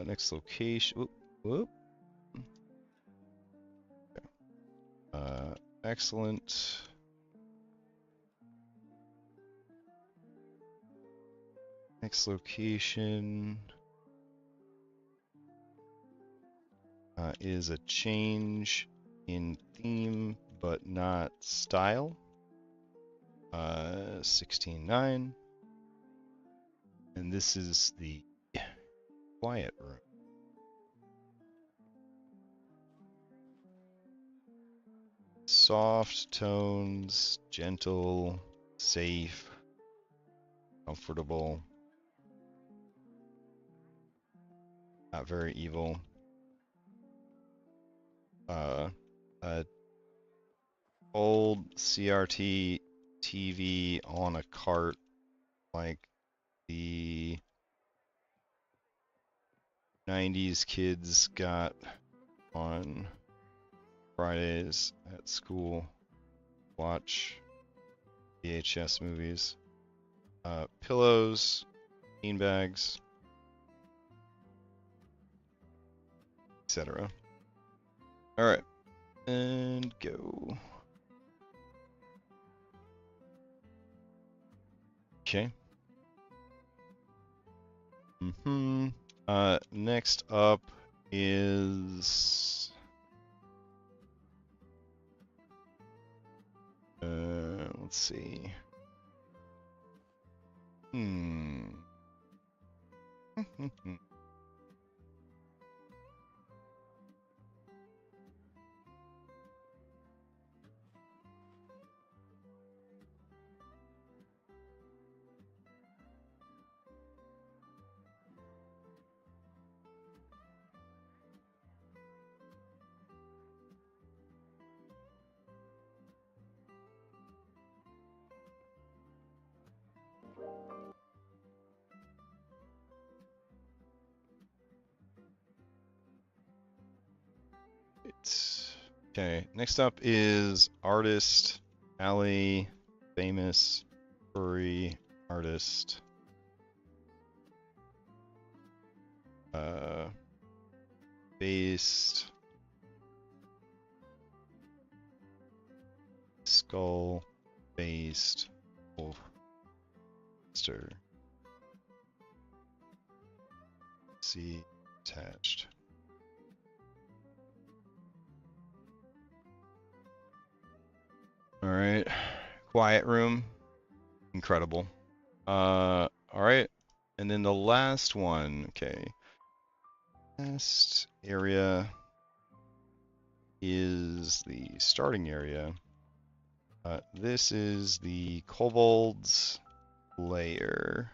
Next location. Whoop, whoop. Excellent. Next location is a change in theme, but not style. 16.9. And this is the quiet room. Soft tones, gentle, safe, comfortable, not very evil. Old CRT TV on a cart, like the 90s kids got on Fridays at school. Watch VHS movies. Pillows, beanbags, etc. All right, and go. Okay. Next up is let's see. Okay, next up is artist, alley, famous, furry, artist. Based, skull, based, holster. See attached. All right, quiet room, incredible. All right, and then the last one. Okay, last area is the starting area. This is the Kobold's lair.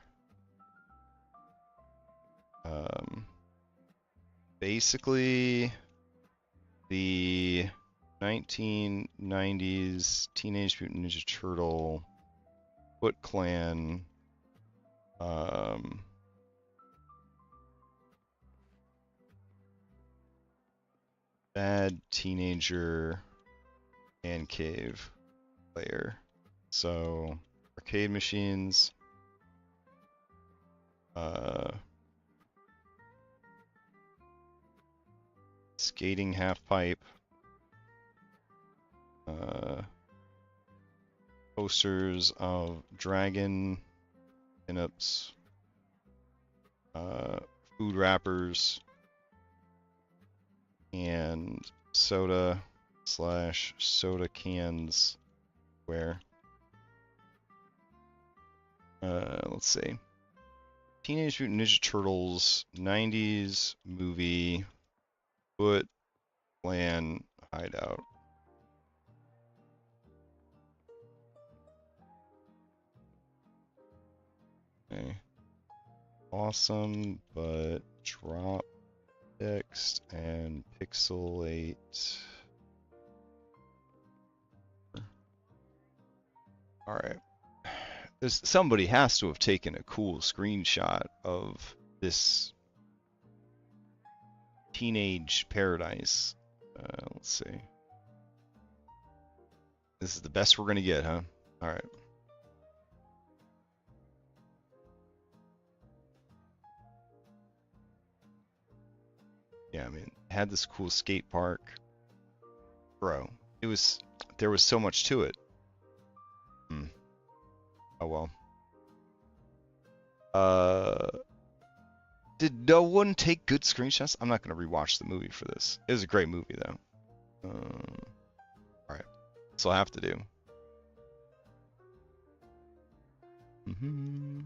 Basically, the 1990s Teenage Mutant Ninja Turtle Foot Clan bad teenager man cave layer. So arcade machines, skating half pipe, posters of dragon pinups, food wrappers, and soda / soda cans where let's see, Teenage Mutant Ninja Turtles 90s movie Foot Clan hideout. Okay. Awesome, but drop text and pixelate. All right. Somebody has to have taken a cool screenshot of this teenage paradise. Let's see. This is the best we're gonna get, huh? All right. Yeah, I mean, it had this cool skate park. Bro, there was so much to it. Hmm. Oh well. Did no one take good screenshots? I'm not gonna rewatch the movie for this. It was a great movie though. All right, that's all I have to do. Mm-hmm.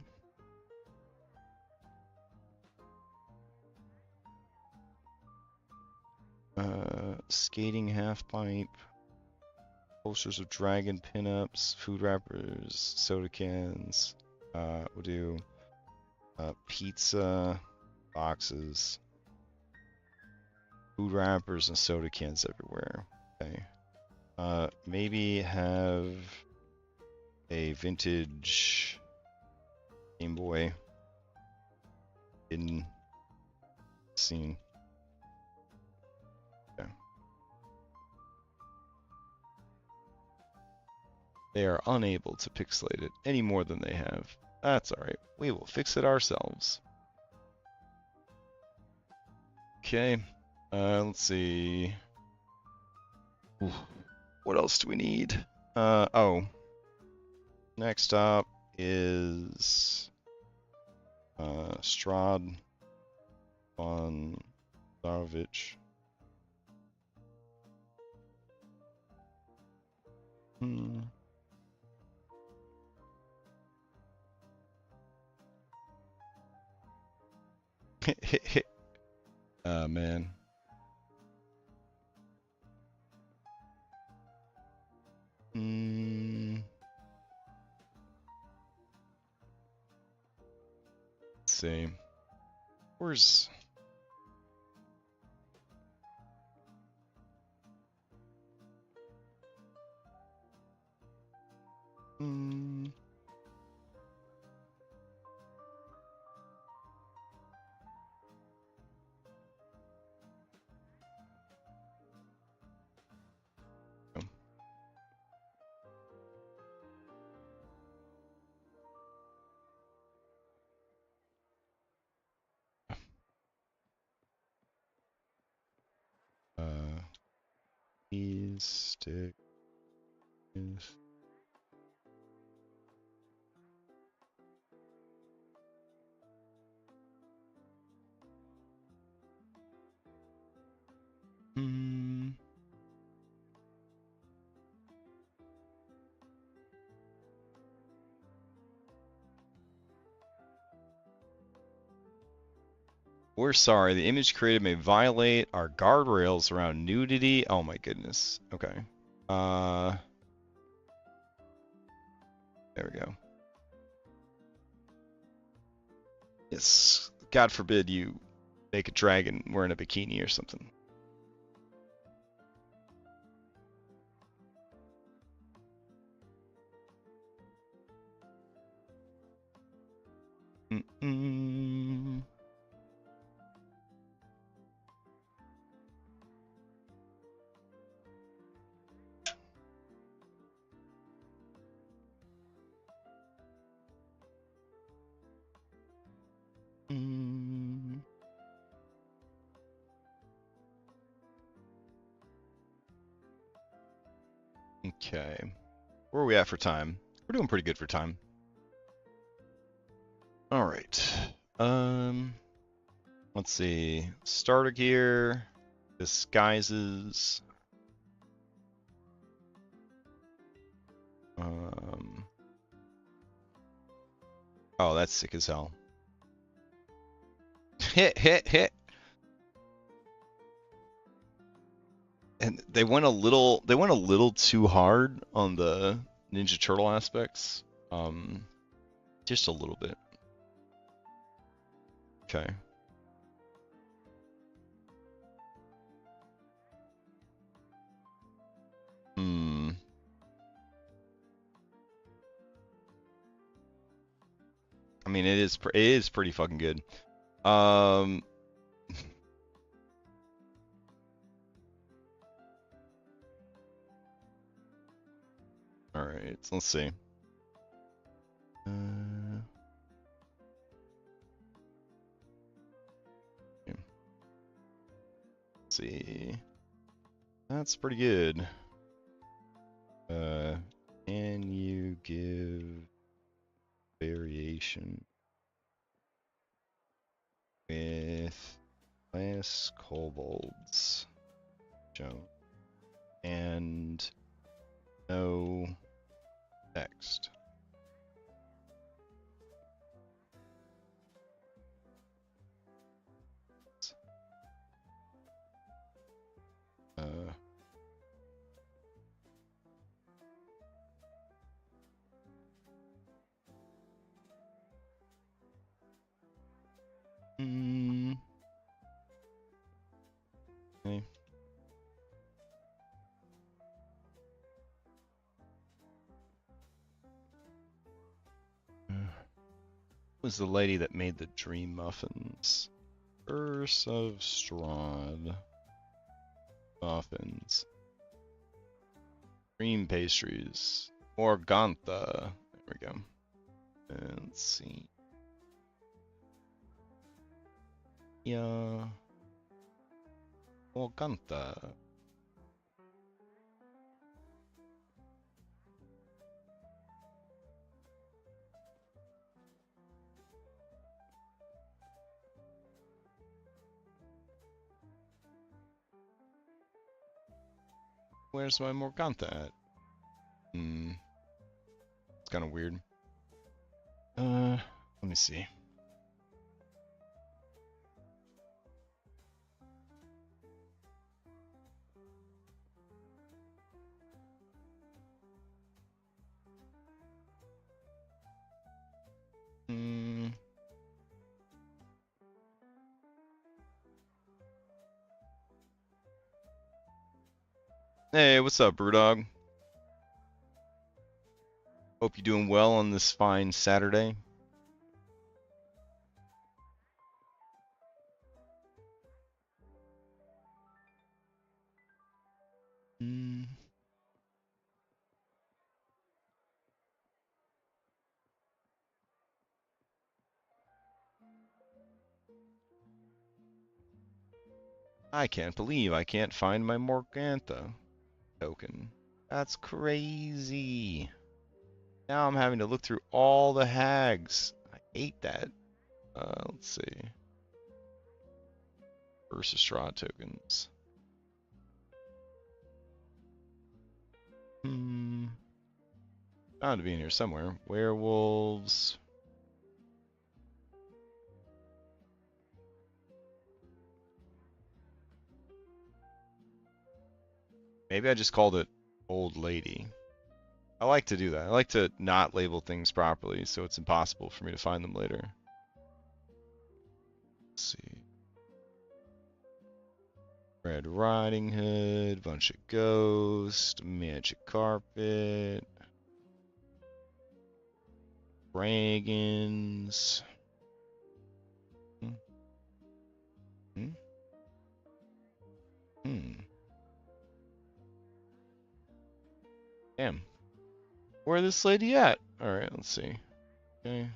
Skating half pipe, posters of dragon pinups, food wrappers, soda cans. We'll do pizza boxes, food wrappers, and soda cans everywhere. Okay. Maybe have a vintage Game Boy in scene. Okay. They are unable to pixelate it any more than they have. That's alright. We will fix it ourselves. Okay. Let's see. Ooh. What else do we need? Oh. Next up is Strad von Zarovich. Man. Let's see. Where's... stick is... We're sorry, the image created may violate our guardrails around nudity. Oh my goodness. Okay. There we go. Yes. God forbid you make a dragon wearing a bikini or something. Okay. Where are we at for time? We're doing pretty good for time. All right. Let's see. Starter gear, disguises. Oh, that's sick as hell. Hit. And they went a little too hard on the Ninja Turtle aspects. Just a little bit. Okay. I mean, it is pretty fucking good. All right, so let's see. Let's see. That's pretty good. Can you give variation with class kobolds shown and no text? Okay. Was the lady that made the dream muffins? Curse of Strahd muffins. Dream pastries. Morgantha. There we go. And let's see. Yeah. Morgantha. Where's my Morgantha at? It's kind of weird. Let me see. Hey, what's up, Brewdog? Hope you're doing well on this fine Saturday. I can't believe I can't find my Morgantha token. That's crazy. Now I'm having to look through all the hags. I hate that. Let's see. Versus straw tokens. Bound to be in here somewhere. Werewolves. Maybe I just called it old lady. I like to do that. I like to not label things properly so it's impossible for me to find them later. Let's see. Red Riding Hood, bunch of ghosts, magic carpet, dragons. Damn. Where this lady at? Alright, let's see. Okay.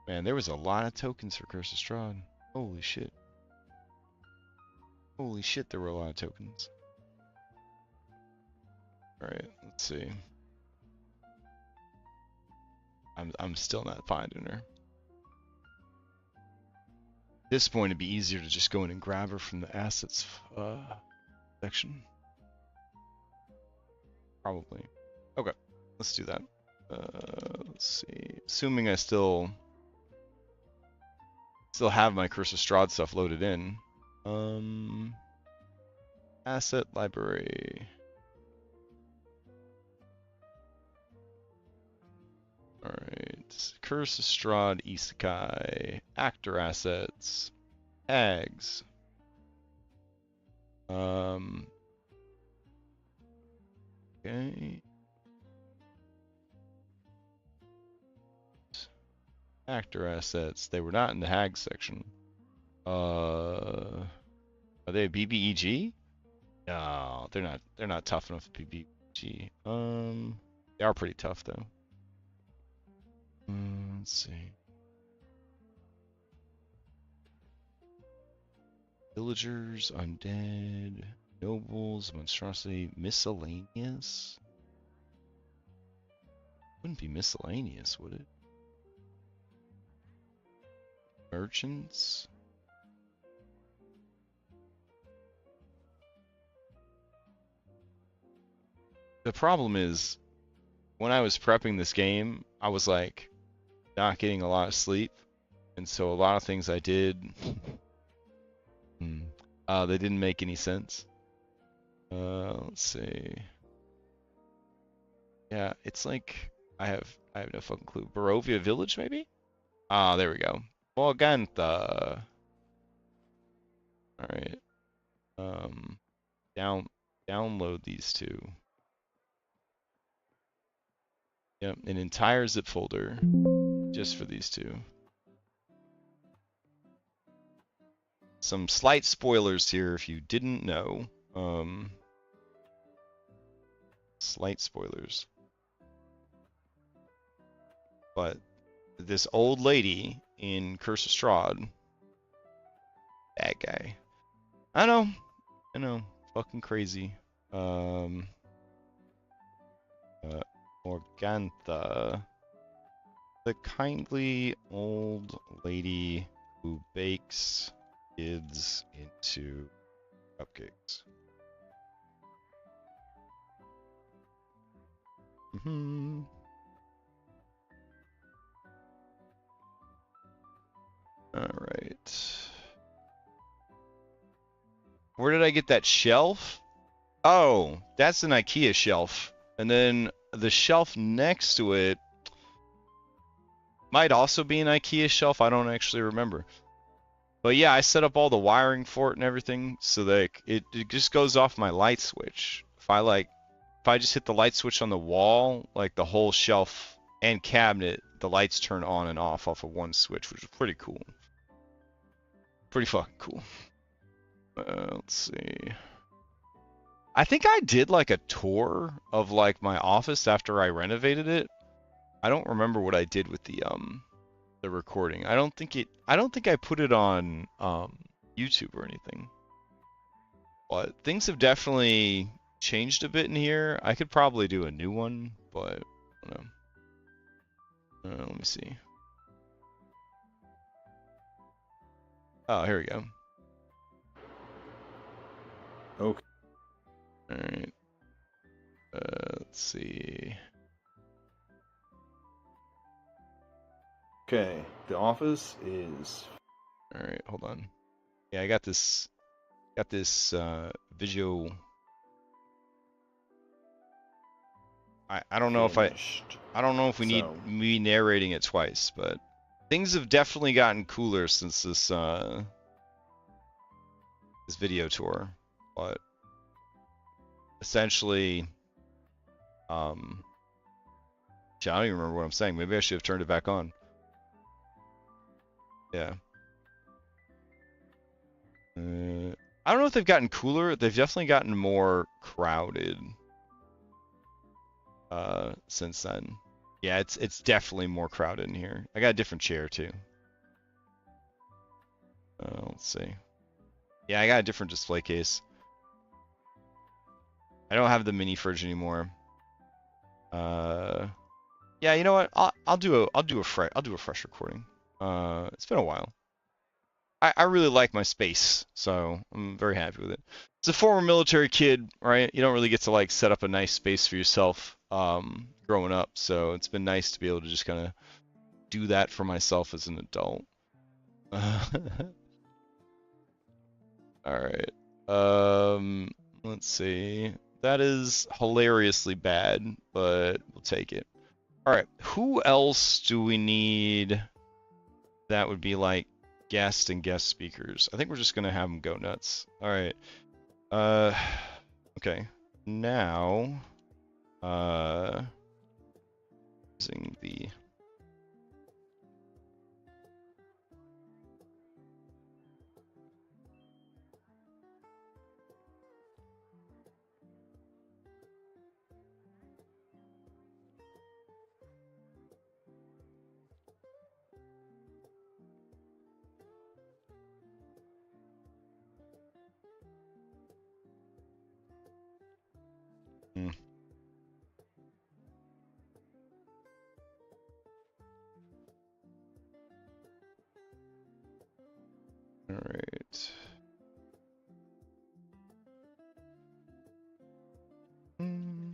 Man, there was a lot of tokens for Curse of Strahd. Holy shit. Holy shit, there were a lot of tokens. Alright, let's see. I'm still not finding her. At this point, it'd be easier to just go in and grab her from the assets section. Probably. Okay, let's do that. Let's see. Assuming I still have my Curse of Strahd stuff loaded in. Asset library. Alright. Curse of Strahd Isekai. Actor assets. Tags. Okay. Actor assets. They were not in the Hag section. Are they a BBEG? No, they're not. They're not tough enough to be BBEG. They are pretty tough though. Let's see. Villagers, undead, nobles, monstrosity, miscellaneous. Wouldn't be miscellaneous, would it? Merchants. The problem is, when I was prepping this game, I was like not getting a lot of sleep, and so a lot of things I did, they didn't make any sense. Let's see. Yeah, it's like I have no fucking clue. Barovia Village, maybe? Ah, there we go. Morgantha. All right. Download these two. Yep, an entire zip folder just for these two. Some slight spoilers here if you didn't know. Slight spoilers. But this old lady in Curse of Strahd, bad guy. I know, fucking crazy. Morgantha, the kindly old lady who bakes kids into cupcakes. All right. Where did I get that shelf? Oh, that's an IKEA shelf. And then the shelf next to it might also be an IKEA shelf. I don't actually remember. But yeah, I set up all the wiring for it and everything so that it just goes off my light switch. If I just hit the light switch on the wall, like the whole shelf and cabinet, the lights turn on and off of one switch, which is pretty cool. Pretty fucking cool. Let's see. I think I did like a tour of like my office after I renovated it. I don't remember what I did with the recording. I don't think I put it on YouTube or anything. But things have definitely changed a bit in here. I could probably do a new one, but I don't know. Let me see. Oh, here we go. Okay. All right. Let's see. Okay, the office is. All right, hold on. Yeah, I got this visual. I don't know if I don't know if we need me narrating it twice, but things have definitely gotten cooler since this video tour. But essentially, I don't even remember what I'm saying. Maybe I should have turned it back on. Yeah. I don't know if they've gotten cooler. They've definitely gotten more crowded since then. Yeah, it's definitely more crowded in here. I got a different chair too. Let's see. Yeah, I got a different display case. I don't have the mini fridge anymore. Yeah, you know what? I'll do a fresh recording. It's been a while. I really like my space, so I'm very happy with it. As a former military kid, right? You don't really get to like set up a nice space for yourself growing up, so it's been nice to be able to just kind of do that for myself as an adult. All right. Let's see. That is hilariously bad, but we'll take it. All right. Who else do we need that would be like guest and guest speakers? I think we're just gonna have them go nuts. All right. Okay. Now, using the Mm. All right. Mm.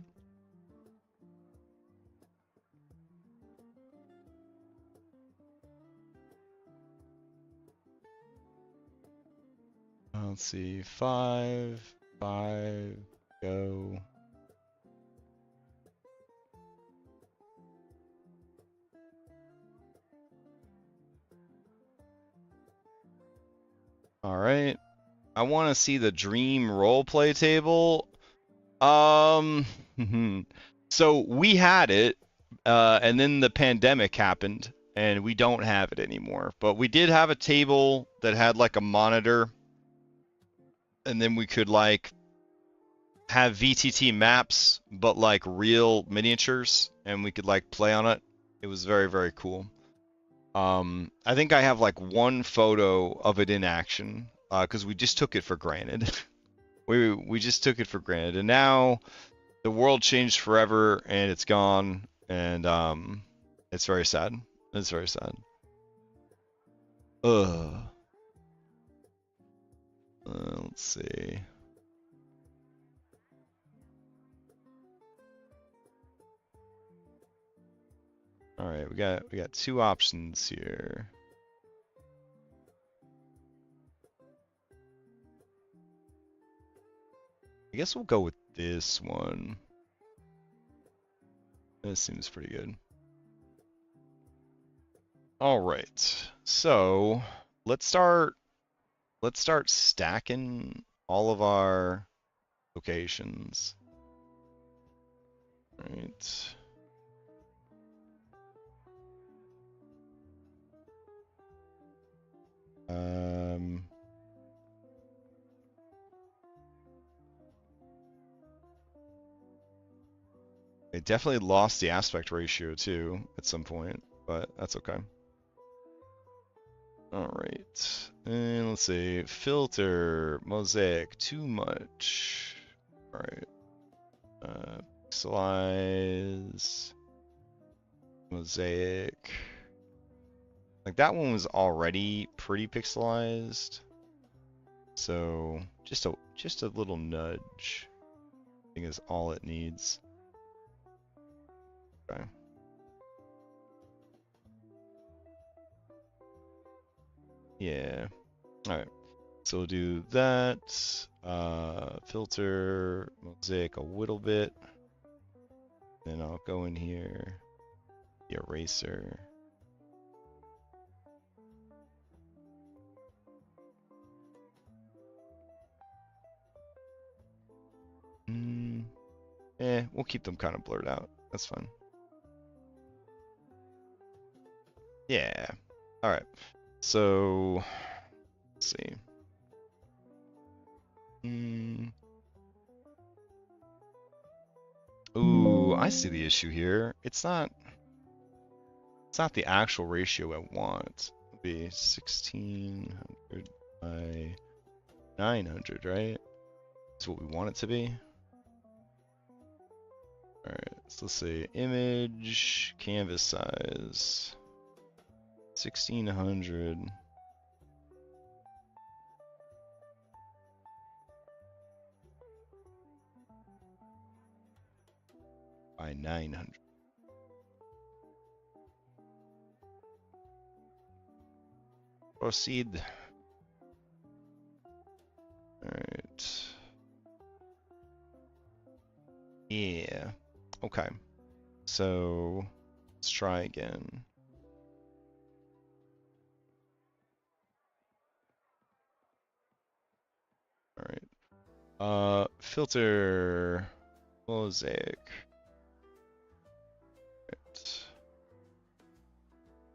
Let's see. 5, 5, go. All right. I want to see the dream roleplay table. So we had it, and then the pandemic happened, and we don't have it anymore. But we did have a table that had like a monitor, and then we could like have VTT maps, but like real miniatures, and we could like play on it. It was very, very cool. I think I have like one photo of it in action, because we just took it for granted. We just took it for granted, and now the world changed forever, and it's gone, and it's very sad. It's very sad. Ugh. Let's see. All right, we got two options here. I guess we'll go with this one. This seems pretty good. All right, so let's start stacking all of our locations. All right. It definitely lost the aspect ratio too at some point, but that's okay. All right, and let's see, filter, mosaic, too much. All right, pixelize, mosaic. Like that one was already pretty pixelized, so just a little nudge, I think is all it needs. Okay. Yeah. All right. So we'll do that. Filter mosaic a little bit. Then I'll go in here. The eraser. We'll keep them kind of blurred out. That's fine. Yeah. All right. So let's see. Ooh, I see the issue here. It's not the actual ratio I want. It'll be 1600 by 900, right? That's what we want it to be. All right, so let's say image, canvas size, 1600 by 900. Proceed. All right. Yeah. Okay. So let's try again. All right. Filter mosaic. Right.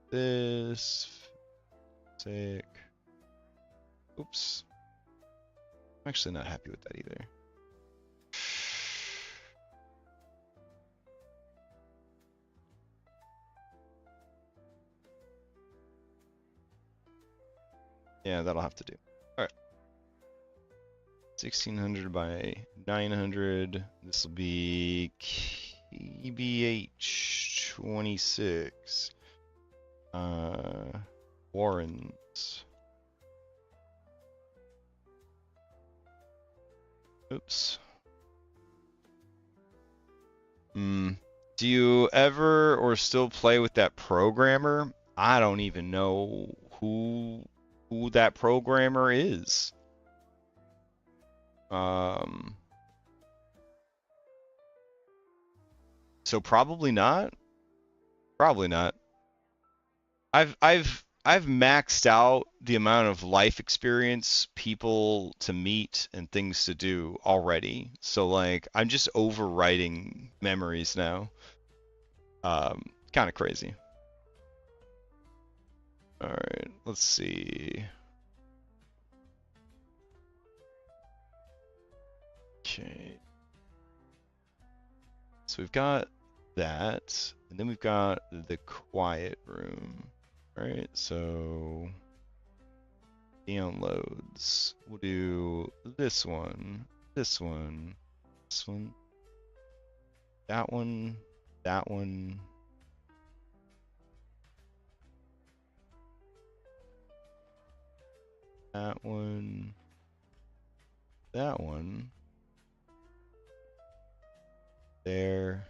This mosaic. Oops. I'm actually not happy with that either. Yeah, that'll have to do. All right. 1600 by 900. This will be KBH 26. Warrens. Oops. Do you ever or still play with that programmer? I don't even know who that programmer is. So probably not. Probably not. I've maxed out the amount of life experience, people to meet, and things to do already. So like I'm just overwriting memories now. Kind of crazy. All right, let's see. Okay. So we've got that, and then we've got the quiet room. All right, so downloads. We'll do this one, this one, this one, that one, that one. That one, that one, there,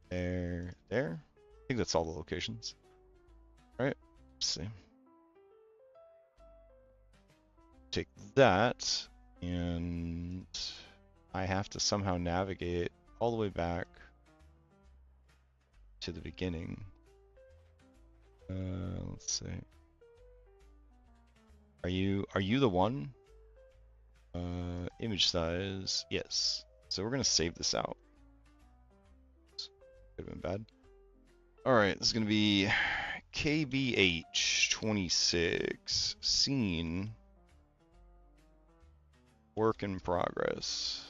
there, there. I think that's all the locations. All right, let's see. Take that, and I have to somehow navigate all the way back to the beginning. Let's see. Are you the one? Image size, yes. So we're gonna save this out. Could have been bad. All right, this is gonna be KBH 26 scene work in progress.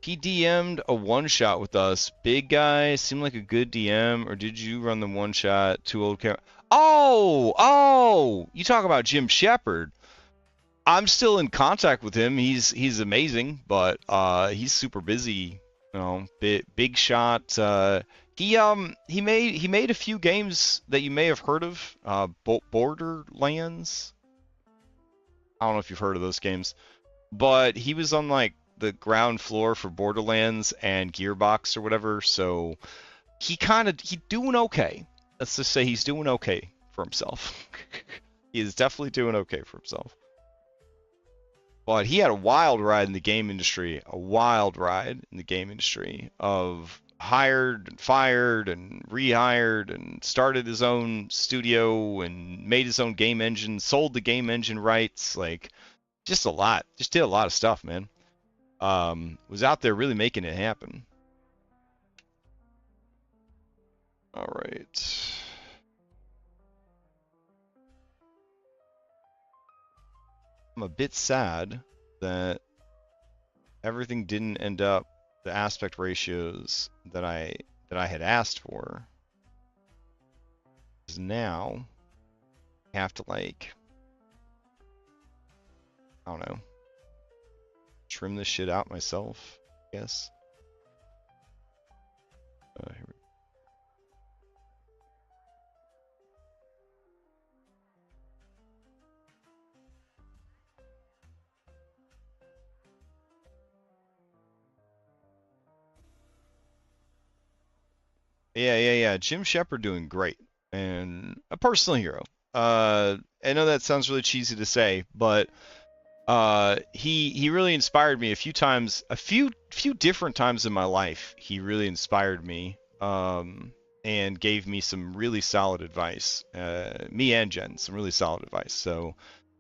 He DM'd a one-shot with us. Big guy, seemed like a good DM, or did you run the one-shot? Too old camera. Oh, you talk about Jim Shepard. I'm still in contact with him. He's amazing, but he's super busy. You know, big shot. He made a few games that you may have heard of. Borderlands. I don't know if you've heard of those games, but he was on like the ground floor for Borderlands and Gearbox or whatever. So he doing okay. Let's just say he's doing okay for himself. He is definitely doing okay for himself. But he had a wild ride in the game industry, of hired and fired and rehired and started his own studio and made his own game engine, sold the game engine rights, like just a lot. Just did a lot of stuff, man. Was out there really making it happen. All right. I'm a bit sad that everything didn't end up the aspect ratios that I had asked for. Because now I have to like, I don't know, trim this shit out myself, I guess. Here we go. Yeah. Jim Shepard doing great, and a personal hero. I know that sounds really cheesy to say, but he really inspired me a few times, a few different times in my life. He really inspired me, and gave me some really solid advice. Me and Jen, some really solid advice. So,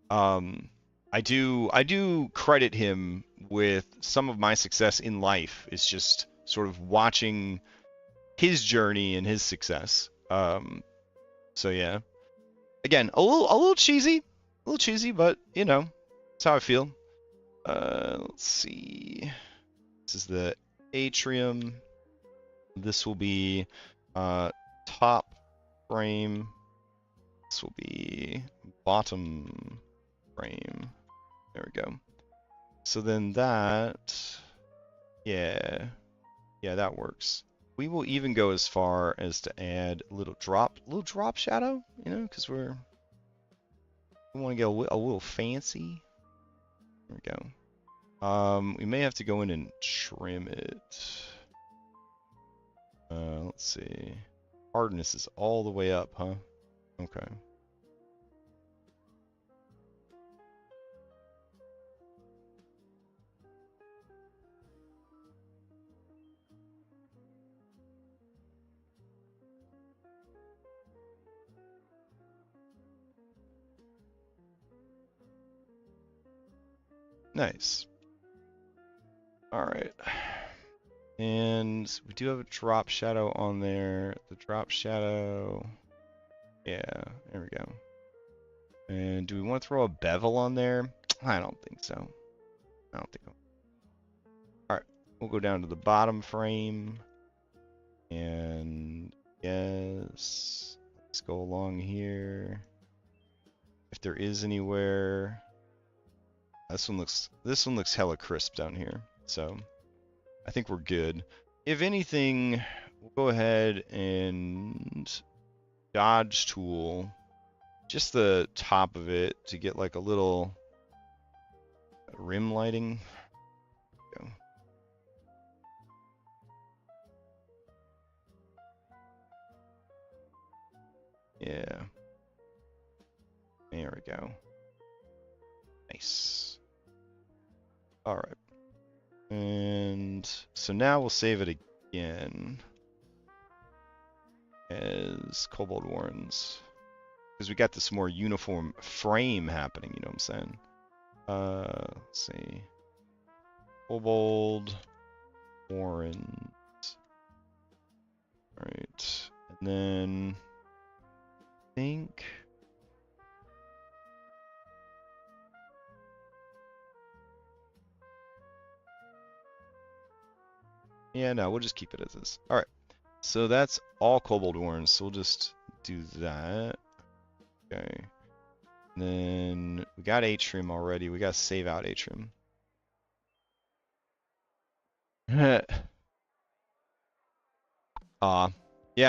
I do credit him with some of my success in life. Is just sort of watching his journey and his success. So yeah. Again, a little cheesy, but you know, that's how I feel. Let's see. This is the atrium. This will be top frame. This will be bottom frame. There we go. So then that, yeah, that works. We will even go as far as to add a little drop shadow, you know, because we want to get a little fancy. There we go. We may have to go in and trim it. Let's see. Hardness is all the way up, huh? Okay. Nice. All right. And we do have a drop shadow on there. The drop shadow, yeah, there we go. And do we want to throw a bevel on there? I don't think so. I don't think so. All right, we'll go down to the bottom frame. And yes, let's go along here. If there is anywhere, this one looks hella crisp down here. So I think we're good. If anything, we'll go ahead and dodge tool just the top of it to get like a little rim lighting. Go. Yeah. There we go. Nice. All right. And so now we'll save it again as Kobold Warrens, because we got this more uniform frame happening, you know what I'm saying? Let's see. Kobold Warrens. All right. And then I think yeah, no, we'll just keep it as is. All right. So that's all Kobold Warrens. So we'll just do that. Okay. And then we got Atrium already. We got to save out Atrium. Yeah,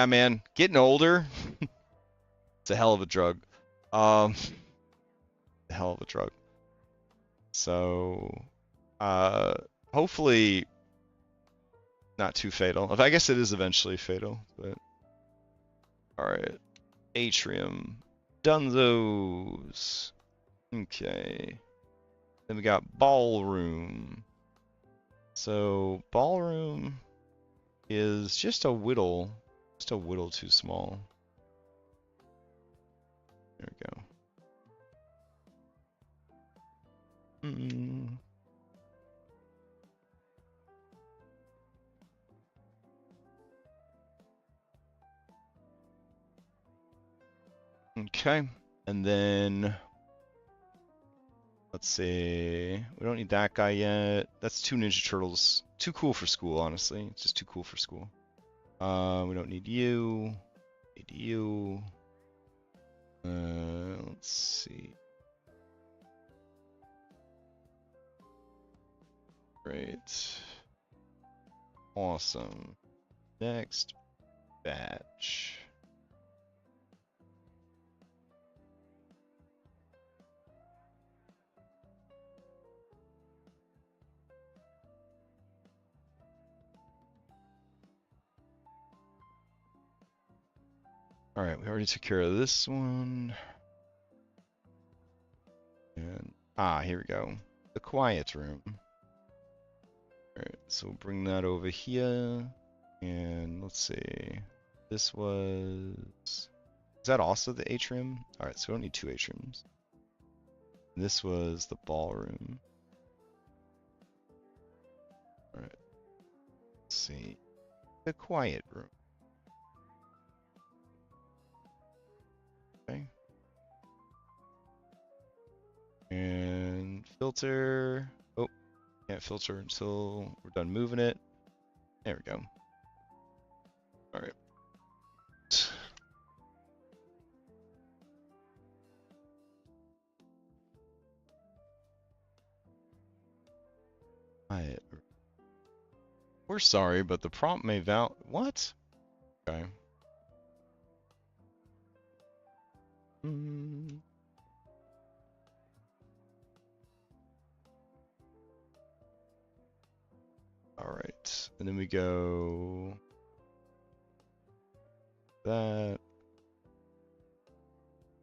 man. Getting older. It's a hell of a drug. A hell of a drug. So, hopefully not too fatal. I guess it is eventually fatal, but all right. Atrium. Dunzos. Okay. Then we got Ballroom. So Ballroom is just a whittle too small. There we go. Okay, and then let's see. We don't need that guy yet. That's two Ninja Turtles. Too cool for school, honestly. It's just too cool for school. We don't need you. Need you. Let's see. Great. Awesome. Next batch. All right, we already took care of this one. And here we go. The quiet room. All right, so we'll bring that over here. And let's see. This was... Is that also the atrium? All right, so we don't need two atriums. This was the ballroom. All right. Let's see. The quiet room. Okay. And filter. Oh, can't filter until we're done moving it. There we go. All right. We're sorry, but the prompt may what? Okay. All right, and then we go that.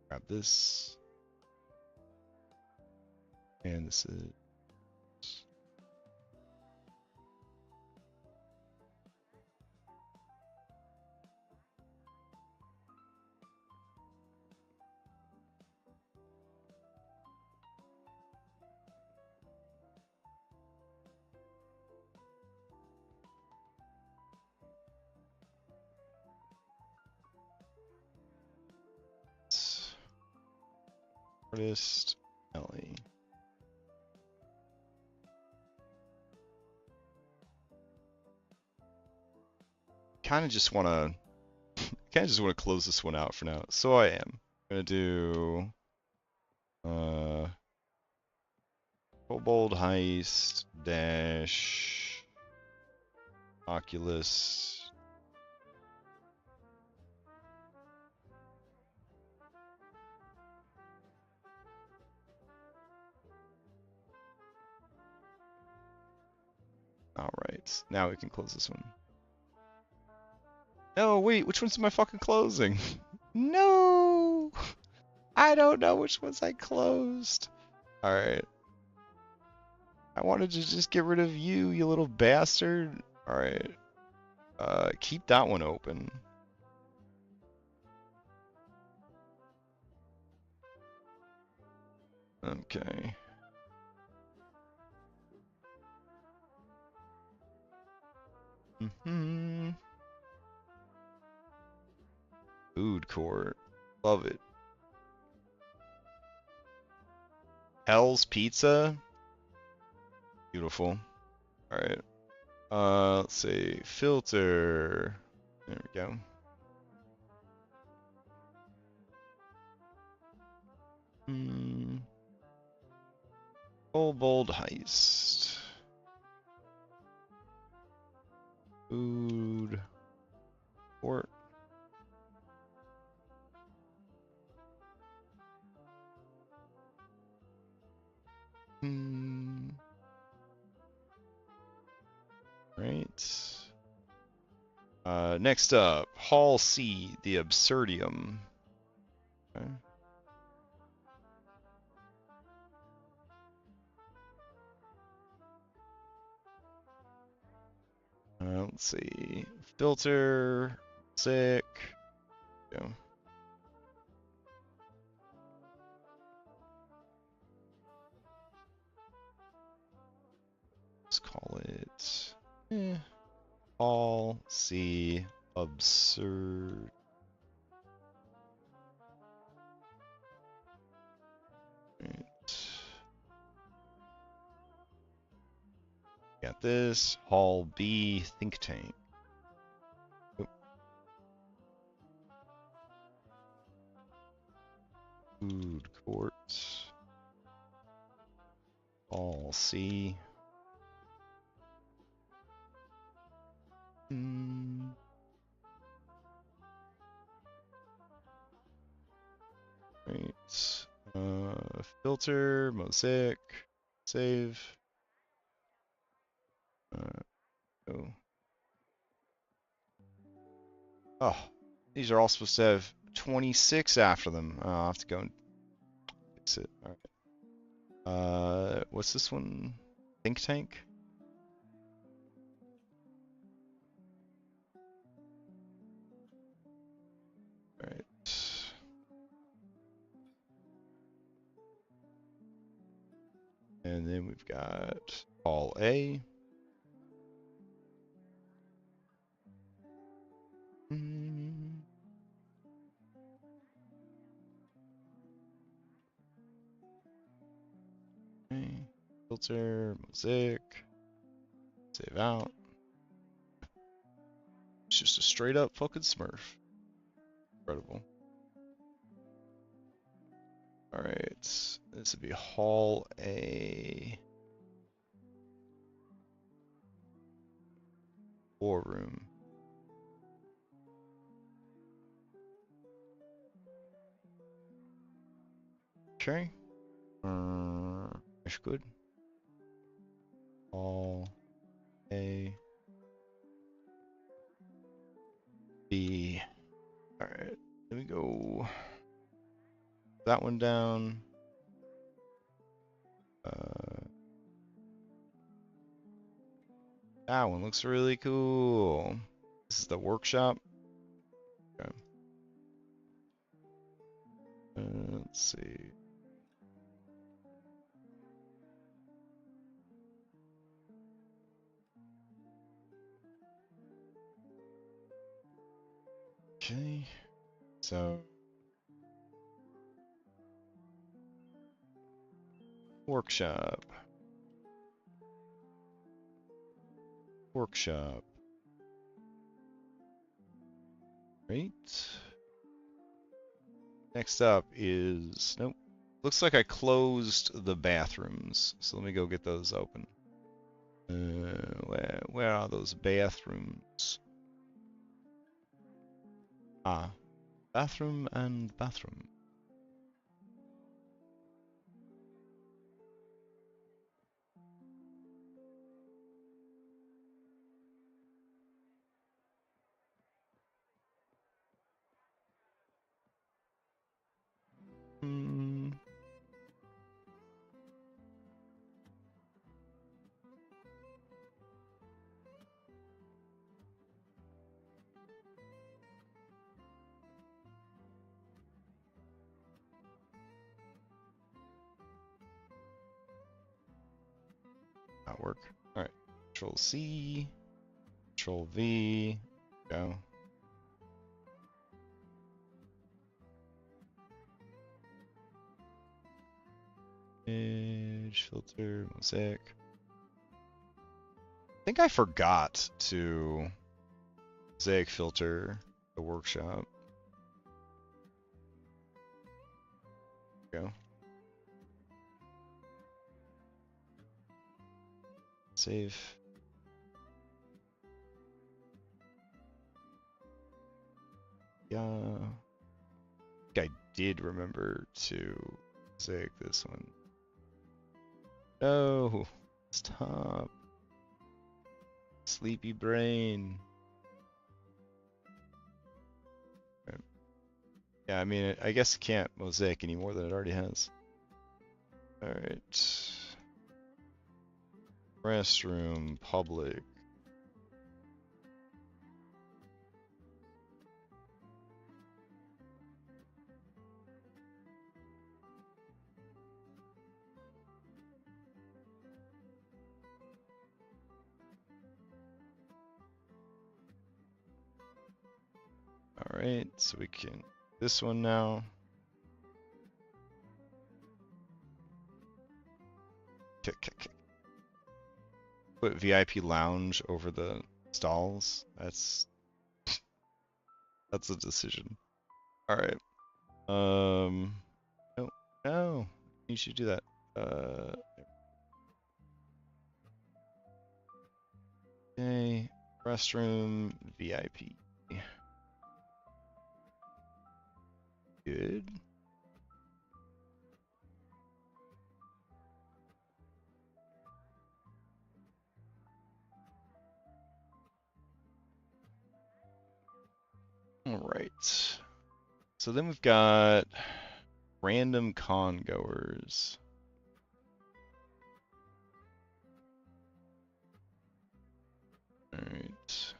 Grab this, and this is. Artist Ellie. Kind of just want to close this one out for now. So I am gonna do Kobold Heist dash Oculus. All right, now we can close this one. No, wait, which ones am I fucking closing? No, I don't know which ones I closed. All right, I wanted to just get rid of you, you little bastard. All right, keep that one open. Okay. Food court. Love it. Hell's Pizza. Beautiful. Alright. Let's see. Filter. There we go. Kobold Heist. Food court. Right. Next up, Hall C, the Absurdium. Okay. Let's see. Filter. Sick. Go. Let's call it All C Absurd. Right. Got this. Hall B Think Tank. Oh. Food Court. Hall C. Right. Filter, mosaic, save. Go. Oh, these are all supposed to have 26 after them. Oh, I'll have to go and fix it. All right. What's this one? Think Tank? All right. And then we've got All A. Okay. Filter, mosaic, save out. It's just a straight up fucking Smurf. Incredible. Alright, this would be Hall A. war room. Okay. That's good. All A, B. All right. Let me go. That one down. That one looks really cool. This is the workshop. Okay. Let's see. Okay. So workshop. Workshop. Right. Next up is, nope. Looks like I closed the bathrooms. So let me go get those open. Where are those bathrooms? Ah, bathroom and bathroom. Hmm. Not work. All right. Control C. Control V. Go. Image filter mosaic. I think I forgot to mosaic filter the workshop. Go. Save. Yeah. I think I did remember to mosaic this one. No. Stop. Sleepy brain. Right. Yeah, I mean, I guess it can't mosaic any more than it already has. Alright. Restroom, public. Alright, so we can this one now. Put VIP lounge over the stalls. That's a decision. Alright. No, no. You should do that. Okay. Restroom VIP. Good. All right. So then we've got random con goers. All right.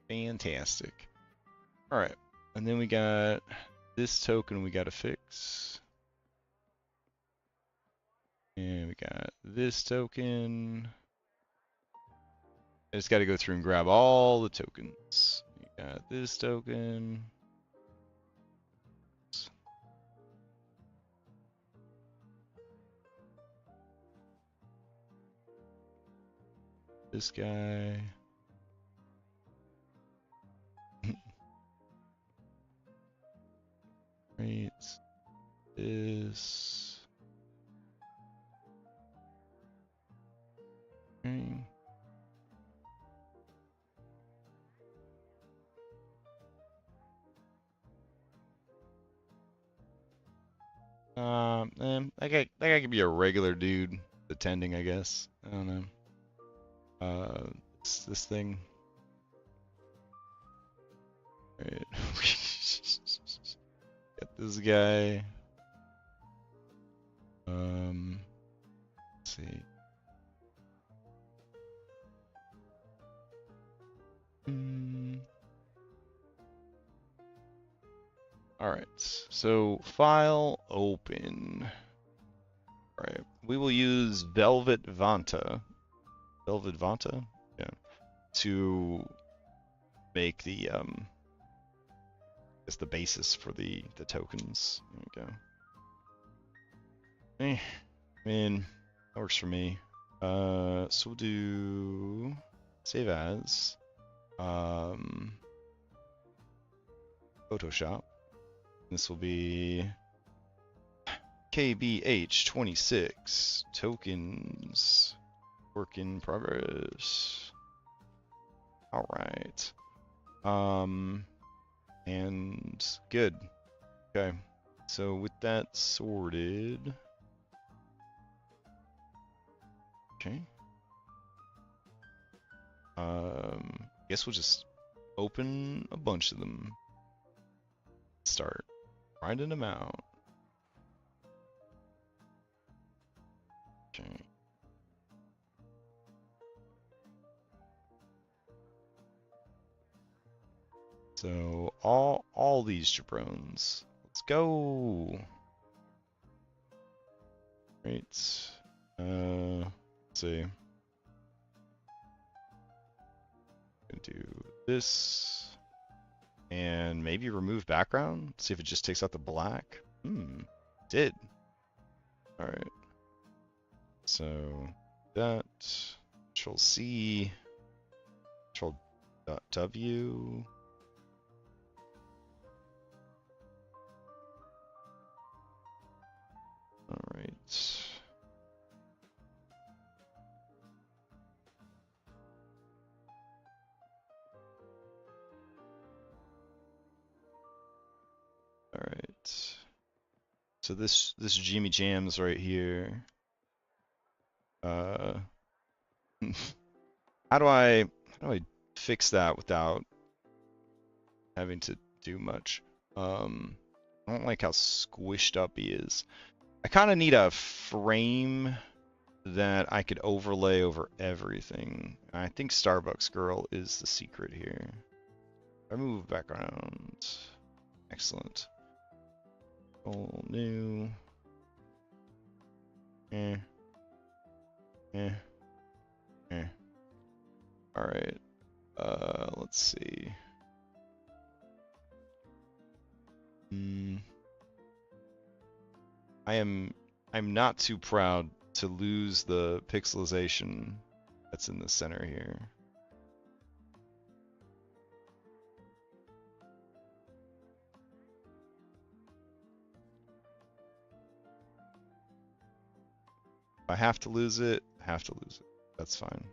Fantastic. All right. And then we got this token we got to fix. And we got this token. I just got to go through and grab all the tokens. We got this token. this guy. Right. This. Okay. That guy could be a regular dude attending, I guess. I don't know. This thing. Right. Got this guy. Let's see. All right. So file open. All right. We will use Velvet Vanta. Velvet Vanta? Yeah. To make the it's the basis for the tokens. There we go. I mean, that works for me. So we'll do save as Photoshop. This will be KBH26 tokens. Work in progress. All right. And good. Okay. So with that sorted. Okay. Guess we'll just open a bunch of them. Start grinding them out. Okay. So all these jabrones. Let's go. Right. Let's see. Do this and maybe remove background. See if it just takes out the black. Did. All right. So that Control C, Control W. All right. All right. So this Jimmy Jams right here. How do I fix that without having to do much? I don't like how squished up he is. I kind of need a frame that I could overlay over everything. I think Starbucks Girl is the secret here. I move background. Excellent. All new. All right. Let's see. I'm not too proud to lose the pixelization that's in the center here. If I have to lose it, I have to lose it. That's fine.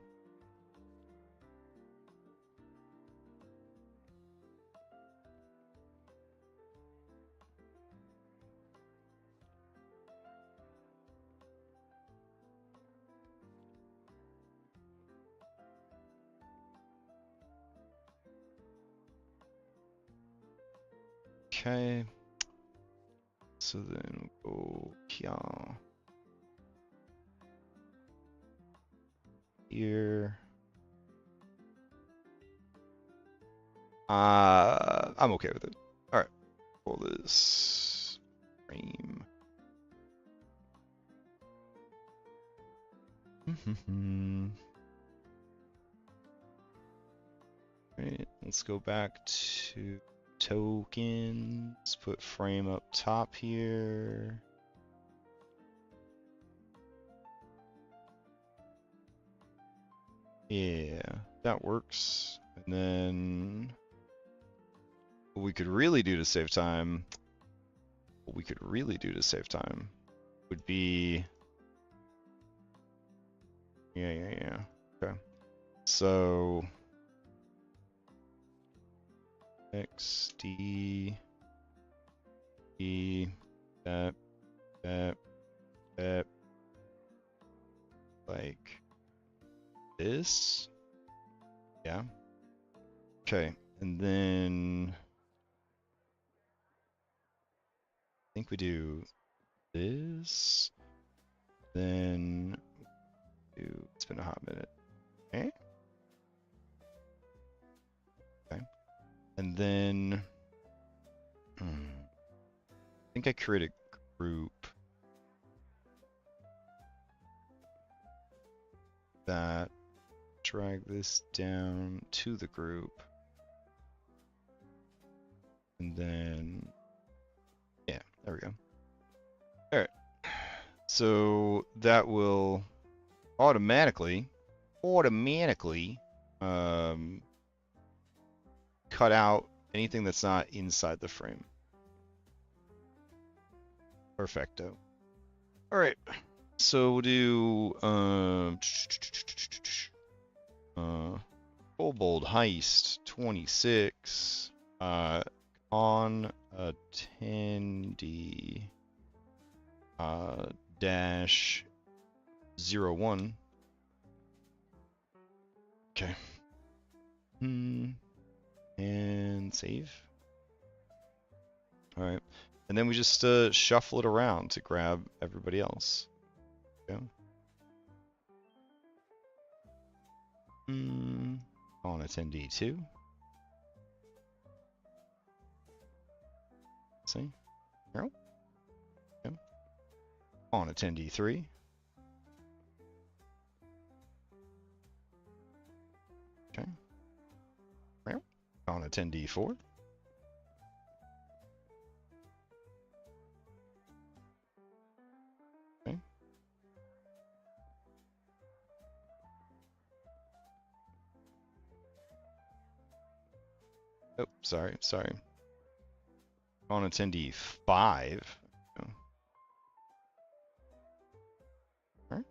Okay. So then we'll go here. I'm okay with it. All right. Pull this frame. Right. Let's go back to tokens. Put frame up top here. Yeah, that works. And then what we could really do to save time, would be, yeah. Okay. So X, D, E, that, like this. Yeah. Okay. And then I think we do this. Then it's been a hot minute. Okay. Okay. And then I think I create a group that drag this down to the group. And then, yeah, there we go. All right. So that will automatically cut out anything that's not inside the frame. Perfecto. All right. So we'll do Kobold Heist 26 on attendee dash 01. Okay. And save. All right. And then we just shuffle it around to grab everybody else. Okay. On attendee 2. See? Here. Okay. On attendee 3. Okay. Here. On attendee 4. Okay. Oh, sorry. On attendee 5. Oh. Right. Is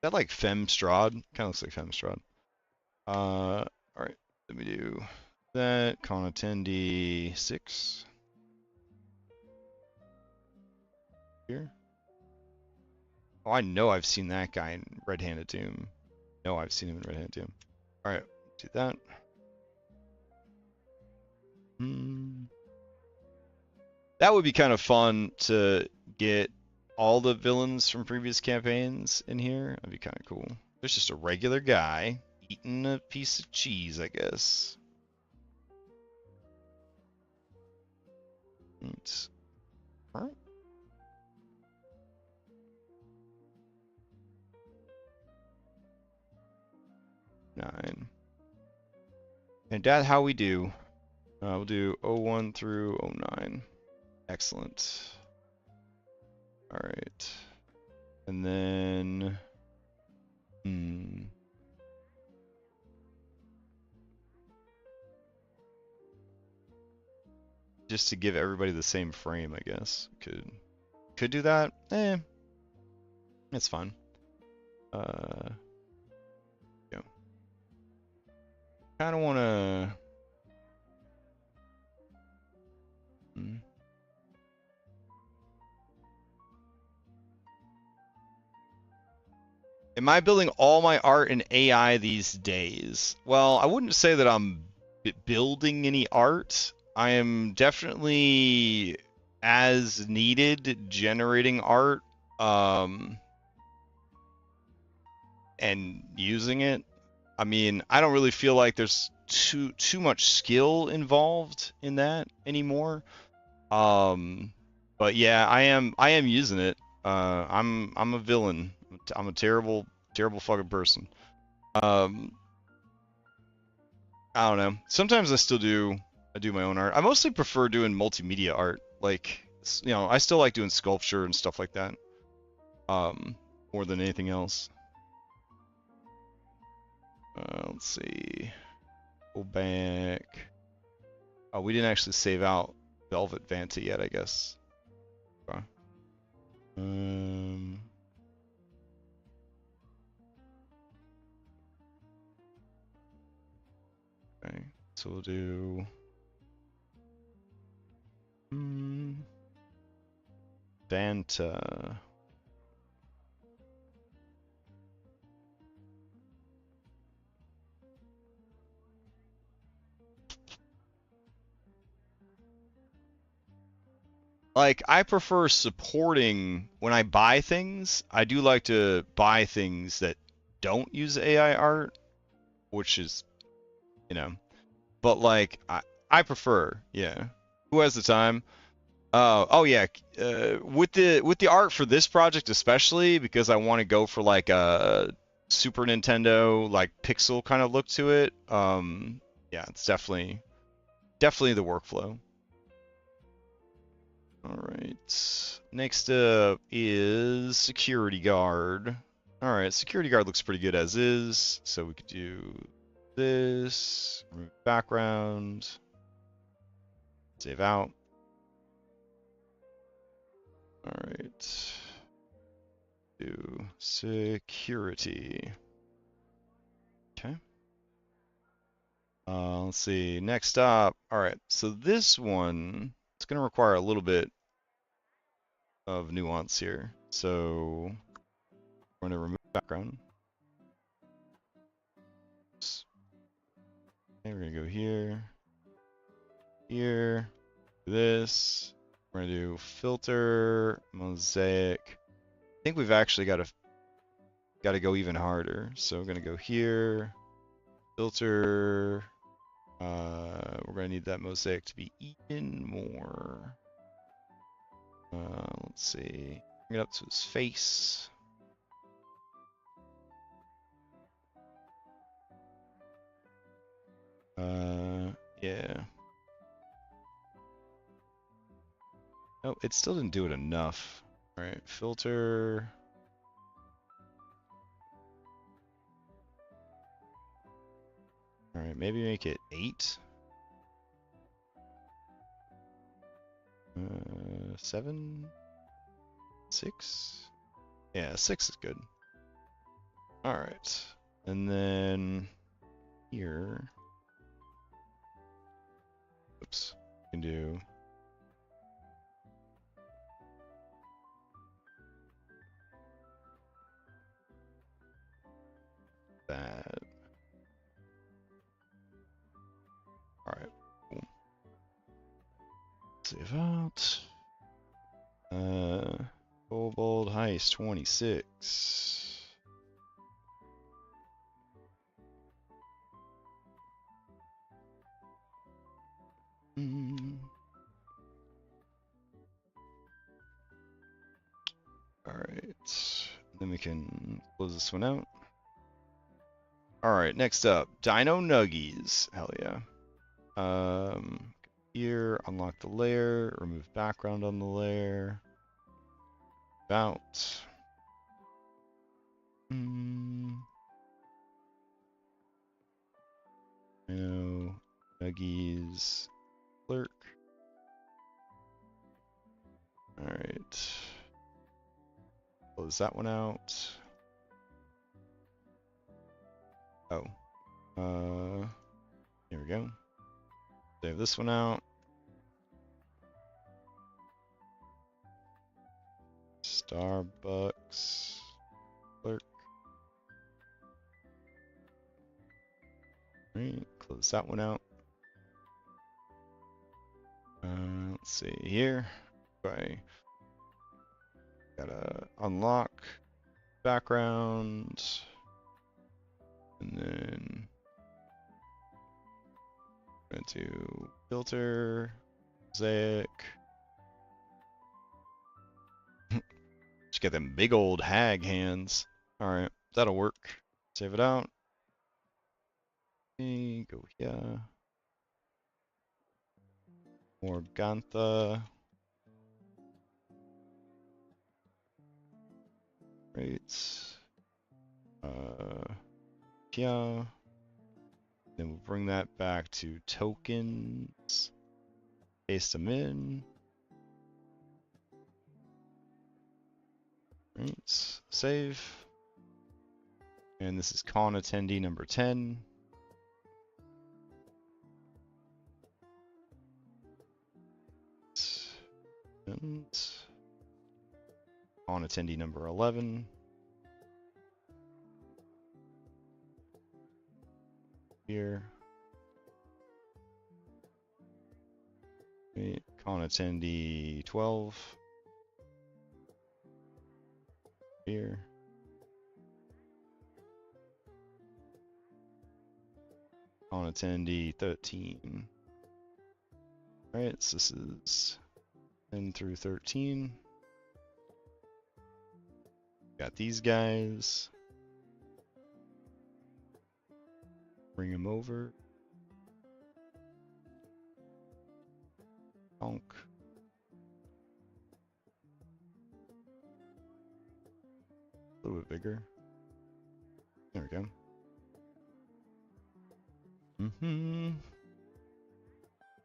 that like Femstrad? Kind of looks like Femstrad. All right. Let me do that. Con attendee 6. Here. Oh, I know I've seen that guy in Red-Handed Doom. No, I've seen him in Red-Handed Doom. All right, do that. That would be kind of fun to get all the villains from previous campaigns in here. That'd be kind of cool. There's just a regular guy eating a piece of cheese, I guess. It's... All right. Nine. And that how we do. We'll do 01 through 09. Excellent. All right. And then... Just to give everybody the same frame, I guess. Could do that. It's fine. Yeah. Kind of want to... Am I building all my art in AI these days? Well, I wouldn't say that I'm building any art. I am definitely, as needed, generating art and using it. I mean, I don't really feel like there's too much skill involved in that anymore. But yeah, I am using it. I'm a villain. I'm a terrible fucking person. I don't know. Sometimes I do my own art. I mostly prefer doing multimedia art. Like, you know, I still like doing sculpture and stuff like that. more than anything else. Let's see. Go back. Oh, we didn't actually save out Velvet Vanta yet, I guess. Okay. Okay, so we'll do Vanta. Like, I prefer supporting when I buy things. I do like to buy things that don't use AI art, which is, you know, but like I prefer, yeah. Who has the time? Oh yeah, with the art for this project especially because I want to go for like a Super Nintendo like pixel kind of look to it. Yeah, it's definitely the workflow. All right. Next up is security guard. All right, security guard looks pretty good as is, so we could do this, remove background, save out. All right. Do security. Okay. Let's see. Next up. All right. So this one, it's going to require a little bit of nuance here. So we're going to remove background. Okay, we're going to go here, here, this. We're going to do filter, mosaic. I think we've actually got to go even harder. So we're going to go here, filter. We're going to need that mosaic to be even more. Let's see. Bring it up to his face. Yeah. Oh, it still didn't do it enough. All right, filter. All right, maybe make it 8. 7, 6. Yeah, 6 is good. All right, and then here. Oops, we can do. That. All right, cool. Save out. Kobold Heist 26. All right, then we can close this one out. All right, next up, Dino Nuggies. Hell yeah. Here, unlock the layer, remove background on the layer. About. Dino Nuggies clerk. All right. Close that one out. Oh. Here we go. Save this one out. Starbucks clerk. Alright, close that one out. Let's see here. Okay. Gotta unlock background. And then I'm going to filter, mosaic. Just get them big old hag hands. Alright, that'll work. Save it out. Okay, go here. Morgantha. Right. Yeah. Then we'll bring that back to tokens. Paste them in. Right. Save. And this is con attendee number 10. And con attendee number 11. Here. Right. Con attendee 12. Here. Con attendee 13. Alright, so this is 10 through 13. Got these guys. Bring them over. Honk. A little bit bigger. There we go.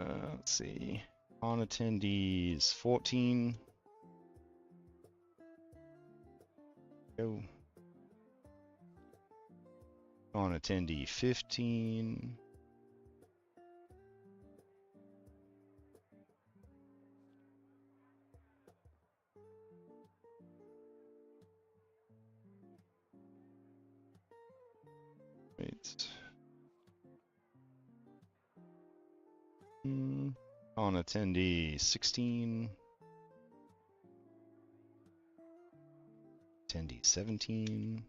Let's see. On attendees 14. Go. On attendee 15. Wait. On attendee 16. Attendee 17.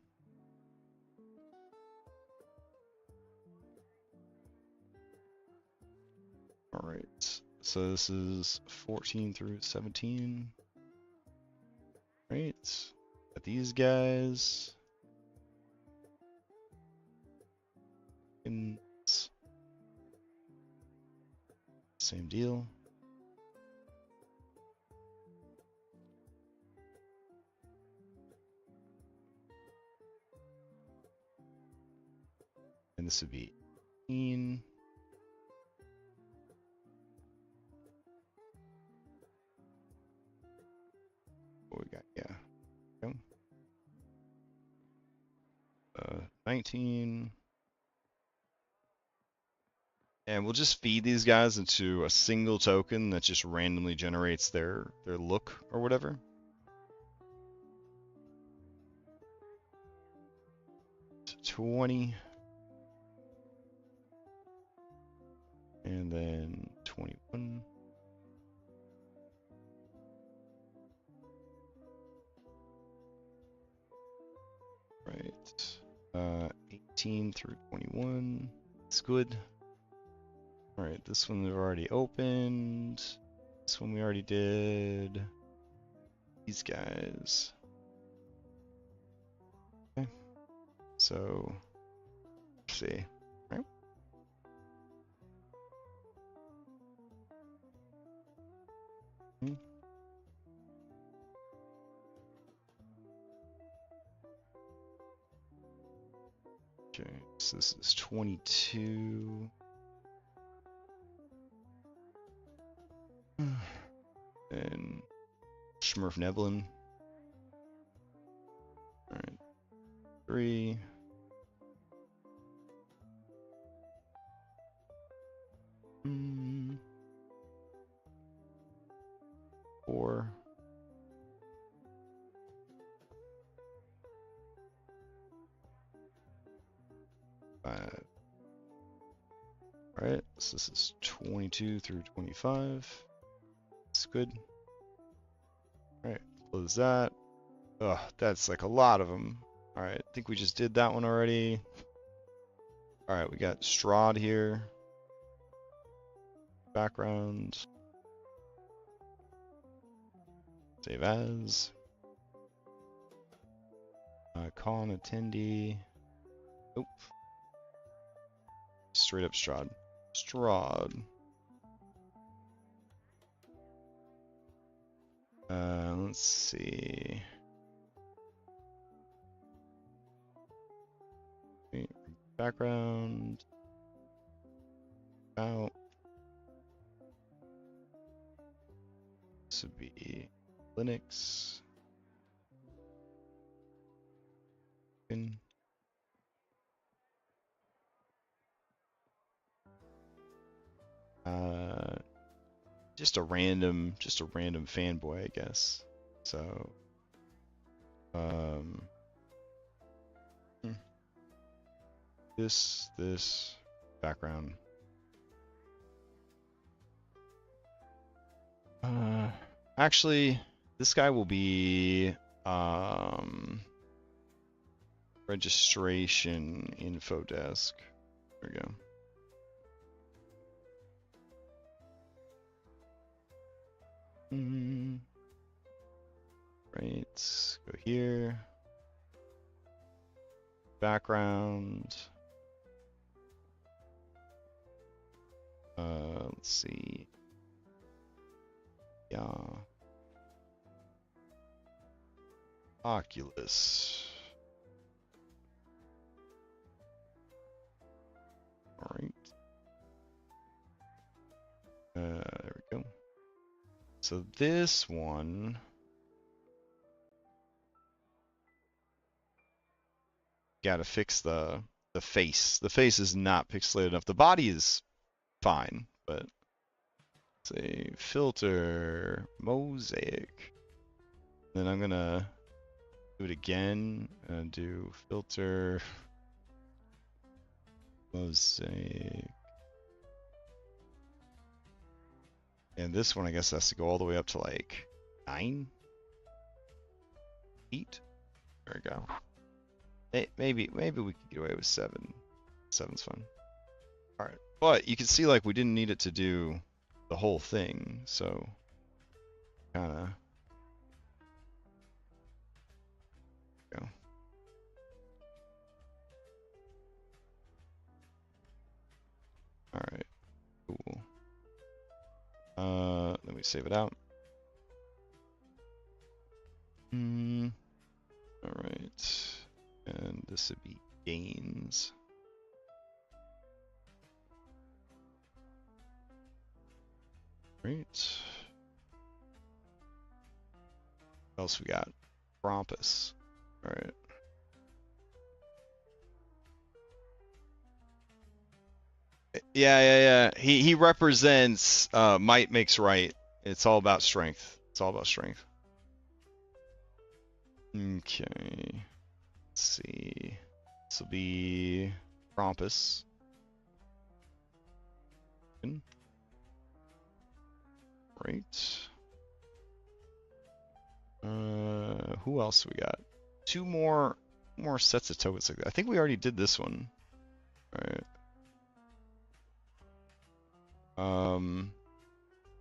All right. So this is 14 through 17. Right. Got these guys. Same deal. And this would be 18. What we got? Yeah. Go. 19. And we'll just feed these guys into a single token that just randomly generates their look or whatever. To 20. And then 21. Right. 18 through 21. It's good. Alright, this one we've already opened. This one we already did. These guys. Okay. So, let's see. Right. Okay, so this is 22. And Smurf Neblin. Alright. 3. Four. 5. Alright, so this is 22 through 25. That's good. Alright, close that. Ugh, that's like a lot of them. Alright, I think we just did that one already. Alright, we got Strahd here. Background. Save as. Con attendee. Nope. Straight up Strahd. Strahd. Let's see. background. Out. This would be Linux. Just a random fanboy, I guess. So, this background. Actually, this guy will be registration info desk. There we go. Right, go here. Background. Let's see. Yeah. Oculus. All right. There we go. So this one, gotta fix the face. The face is not pixelated enough. The body is fine, but say filter mosaic. Then I'm gonna do it again and do filter mosaic. And this one, I guess, has to go all the way up to like 9, 8. There we go. Maybe we could get away with 7. 7's fine. All right, but you can see like we didn't need it to do the whole thing, so kind of go. All right, cool. Let me save it out. All right, and this would be gains. Right. What else we got? Krampus. All right. Yeah. He represents might makes right. It's all about strength. It's all about strength. Okay. Let's see. This will be Krampus. Right. Who else we got? 2 more sets of tokens like that. I think we already did this one. All right.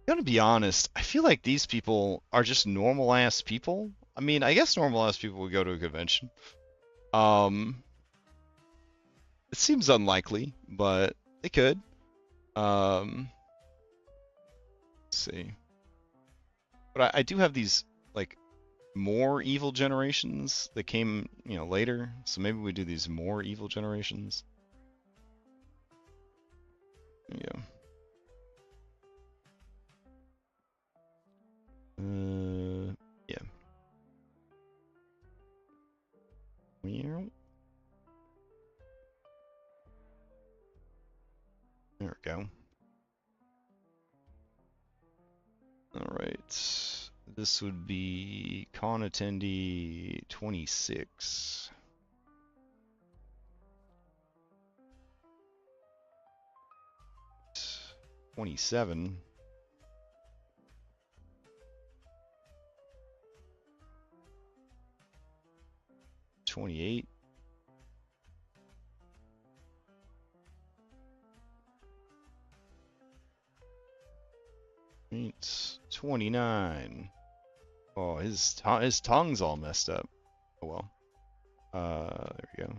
Gonna be honest, I feel like these people are just normal ass people. I mean, I guess normal ass people would go to a convention. It seems unlikely, but they could. Let's see. But I do have these like more evil generations that came, later. So maybe we do these more evil generations. Yeah. Yeah. There we go. All right. This would be con attendee 26. $27. 28. It's 29. Oh, his tongue's all messed up. Oh well. There we go.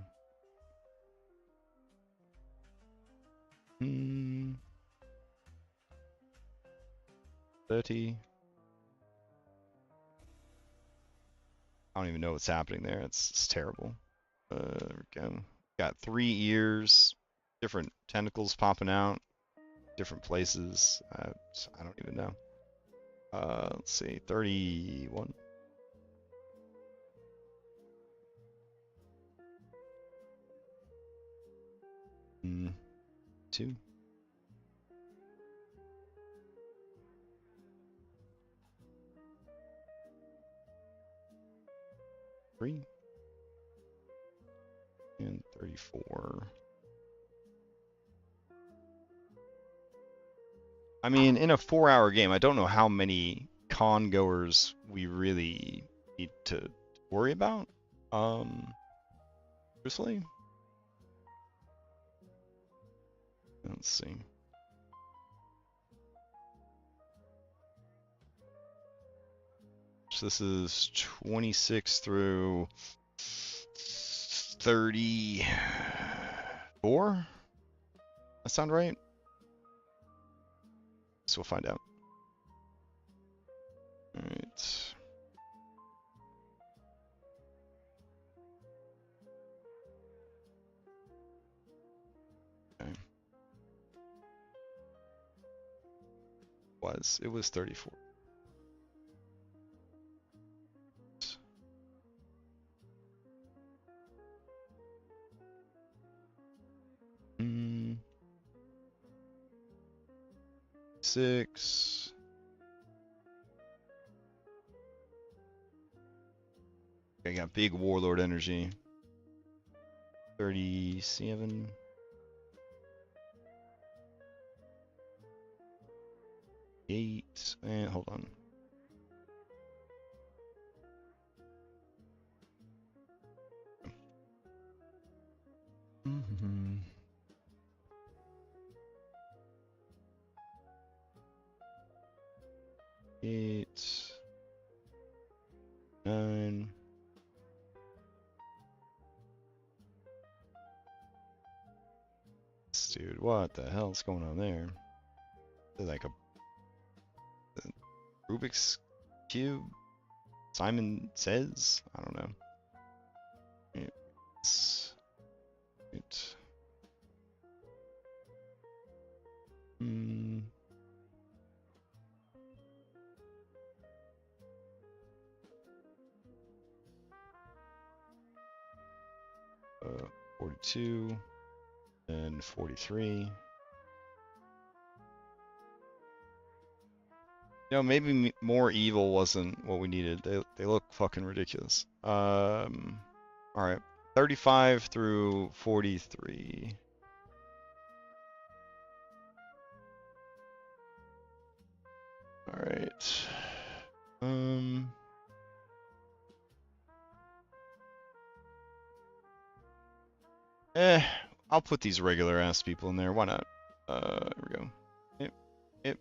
30. I don't even know what's happening there. It's terrible. There we go. Got 3 ears, different tentacles popping out, different places. I don't even know. Let's see, 31. Mm, 2. Three. And 34. I mean, in a 4-hour game, I don't know how many con goers we really need to worry about. Truthfully. Let's see. So this is 26 through 34? That sound right? So we'll find out. All right. Okay. It was 34. Mm. 6. I got big warlord energy. 37. 8. And hold on. Mm-hmm. Eight. 9. Dude, what the hell's going on there? They're like a Rubik's Cube? Simon Says? I don't know. It's... 42 and 43. You know, maybe more evil wasn't what we needed. They look fucking ridiculous. All right, 35 through 43. All right. I'll put these regular ass people in there. Why not? Here we go. Yep.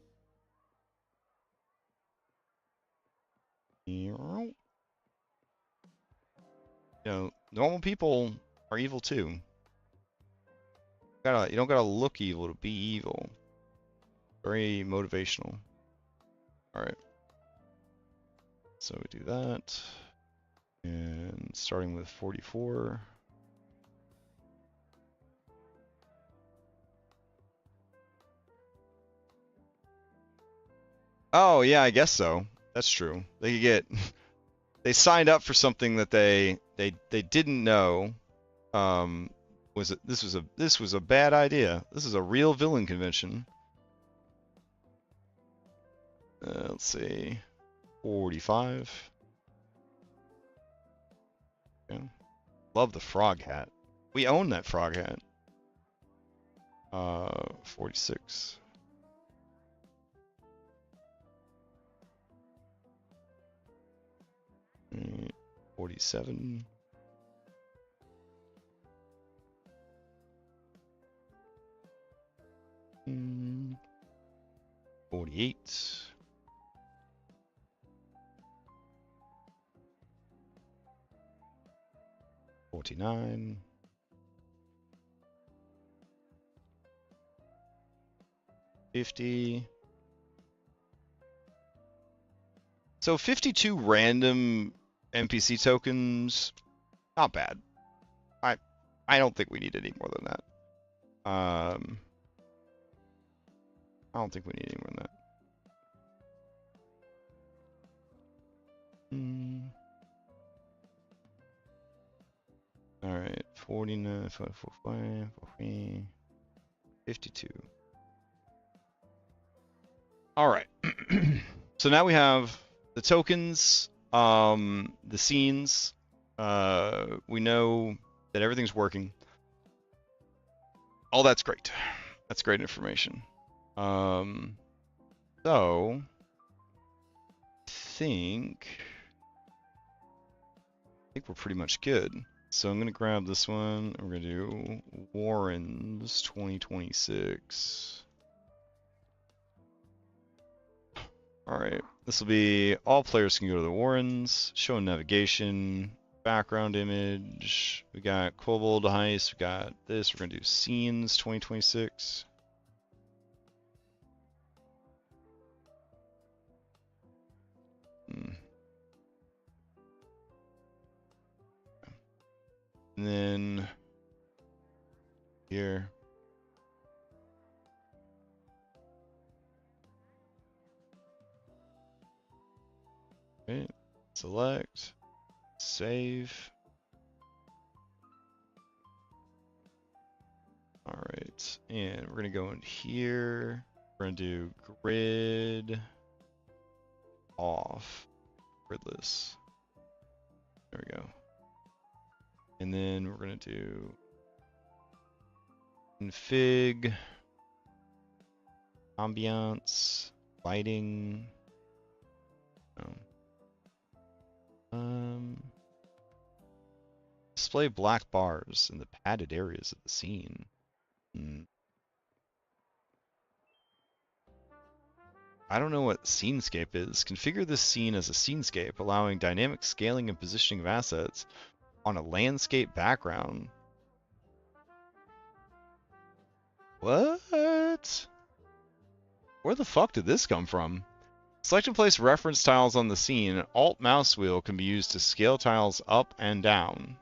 You know, normal people are evil too. You don't gotta look evil to be evil. Very motivational. Alright. So we do that. And starting with 44. Oh yeah, I guess so. That's true. They could get they signed up for something that they didn't know this was a bad idea. This is a real villain convention. Let's see. 45. Yeah. Love the frog hat. We own that frog hat. 46. Mm, 47. Mm, 48. 49. 50. So 52 random NPC tokens, not bad. I don't think we need any more than that. I don't think we need any more than that. All right, 49, 45, 52. All right. So now we have the tokens, the scenes. We know that everything's working. All that's great. That's great information. So I think we're pretty much good. So I'm gonna grab this one. We're gonna do Warren's 2026. All right, this will be all players can go to the Warrens, show navigation, background image. We got Kobold Heist, we got this. We're gonna do scenes 2026. And then here. Okay, select, save. All right, and we're gonna go in here. We're gonna do grid off, gridless. There we go. And then we're gonna do config, ambiance, lighting. Display black bars in the padded areas of the scene. I don't know what scenescape is. Configure this scene as a scenescape, allowing dynamic scaling and positioning of assets on a landscape background. What? Where the fuck did this come from? Select and place reference tiles on the scene. Alt mouse wheel can be used to scale tiles up and down.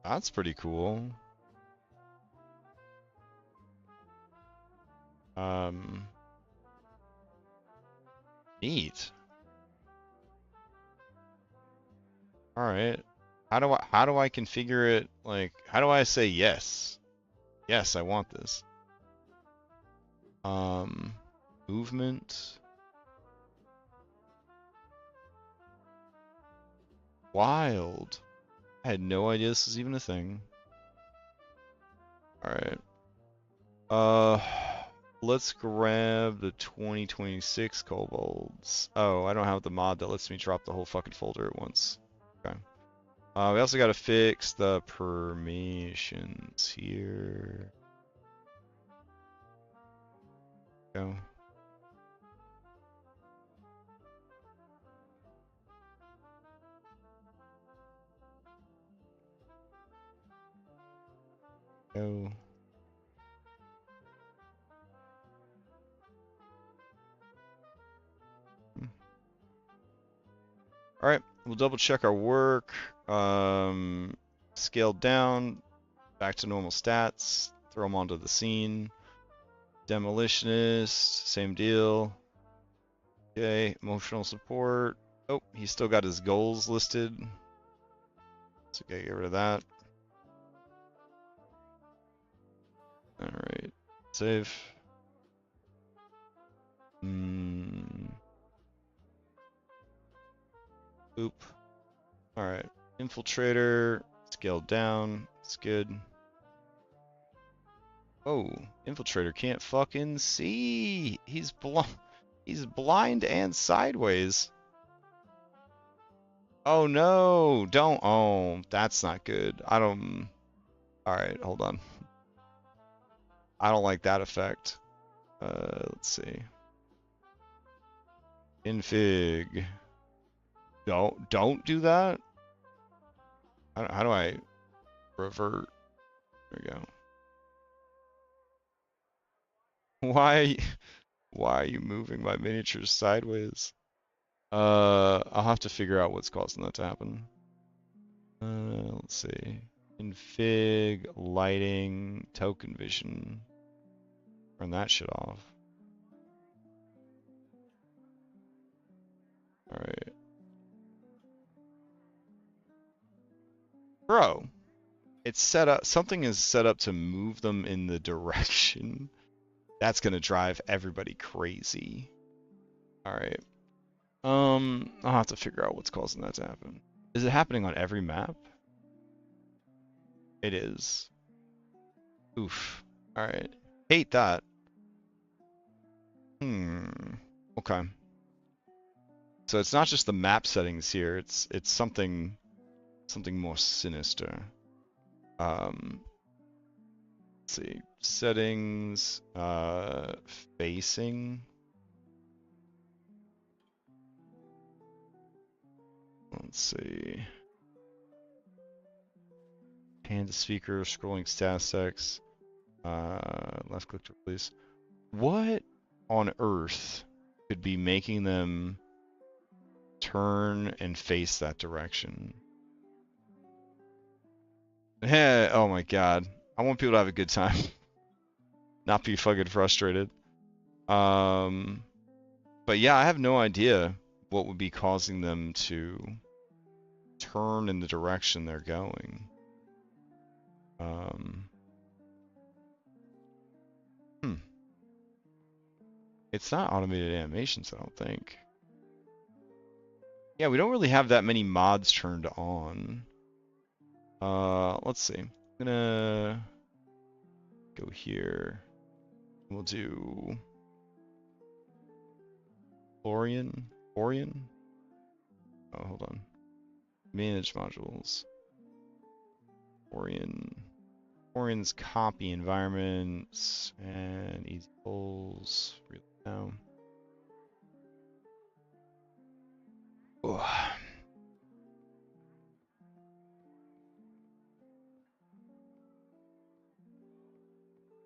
That's pretty cool. Neat. All right. How do I configure it? Like, how do I say yes? Yes, I want this. Movement. Wild. I had no idea this was even a thing. All right. Let's grab the 2026 kobolds. Oh, I don't have the mod that lets me drop the whole fucking folder at once. Okay. We also got to fix the permissions here. Go. Go. All right, we'll double check our work. Scaled down, back to normal stats. Throw them onto the scene. Demolitionist, same deal. Okay, emotional support. Oh, he's still got his goals listed. So okay, get rid of that. All right, save. Oop. All right, infiltrator scaled down. It's good. Oh, infiltrator can't fucking see. He's blind and sideways. Oh no, don't. Oh, that's not good. I don't. All right, hold on. I don't like that effect. Let's see. Infig. Don't do that. How do I revert? There we go. Why are you moving my miniatures sideways? I'll have to figure out what's causing that to happen. Let's see. Config, lighting, token vision. Turn that shit off. Alright. Bro, it's set up, something is set up to move them in the direction. That's gonna drive everybody crazy. Alright. I'll have to figure out what's causing that to happen. Is it happening on every map? It is. Oof. Alright. Hate that. Okay. So it's not just the map settings here, it's something more sinister. Let's see. Settings, facing. Let's see. Hand to speaker, scrolling status X. Left click to release. What on earth could be making them turn and face that direction? Oh my god. I want people to have a good time. Not be fucking frustrated. But yeah, I have no idea what would be causing them to turn in the direction they're going. It's not automated animations, I don't think. Yeah, we don't really have that many mods turned on. Let's see. I'm gonna go here. We'll do Orion. Oh, hold on. Manage modules. Orion's copy environments and easy polls. Really now. Oh.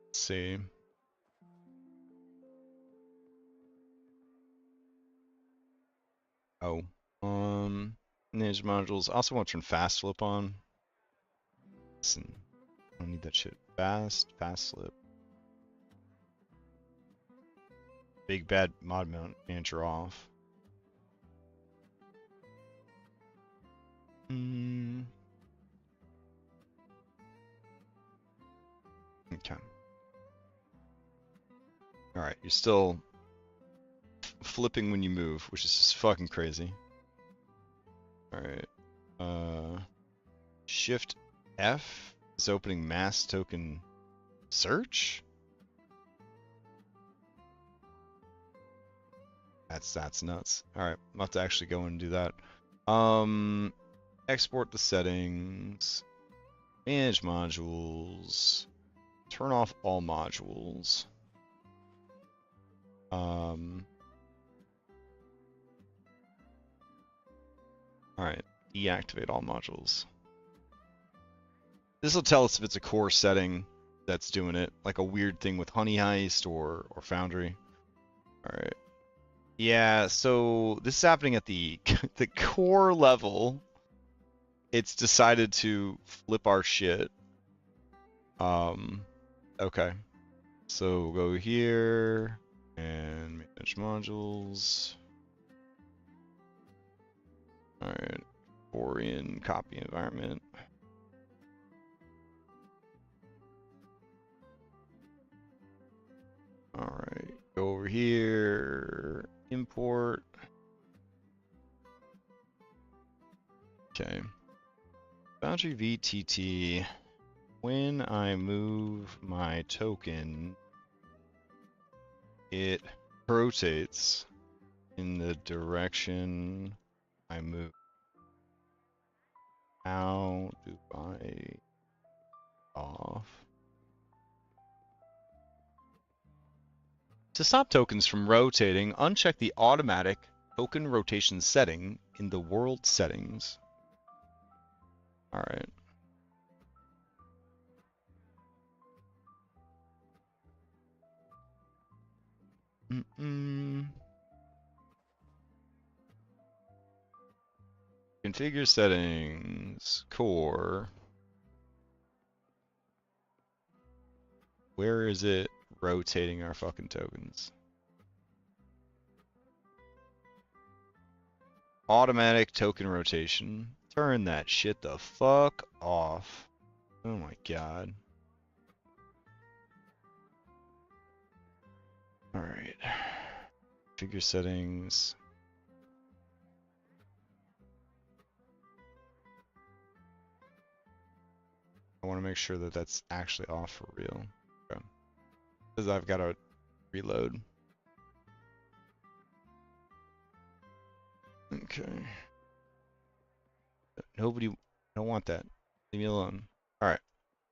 Let's see. Oh, manage modules. I also want to turn fast flip on. Listen, I don't need that shit. Fast flip. Big bad mod manager off. Okay. Alright, you're still flipping when you move, which is just fucking crazy. Alright. Shift F is opening mass token search? That's nuts. Alright, I'm about to actually go and do that. Export the settings. Manage modules. Turn off all modules. Alright, deactivate all modules. This will tell us if it's a core setting that's doing it, like a weird thing with Heist or Foundry. Alright. Yeah, so this is happening at the the core level. It's decided to flip our shit. Okay. So we'll go here and manage modules. Alright. Orion copy environment. Alright. Go over here. Import. Okay. Foundry VTT. When I move my token, it rotates in the direction I move. How do I off? To stop tokens from rotating, uncheck the automatic token rotation setting in the world settings. Alright. Gonna Configure settings, core. Where is it rotating our fucking tokens? Automatic token rotation. Turn that shit the fuck off. Oh my god. Alright. Configure settings. I want to make sure that that's actually off for real. Okay. Because I've got to reload. Okay. Nobody, I don't want that. Leave me alone. Alright.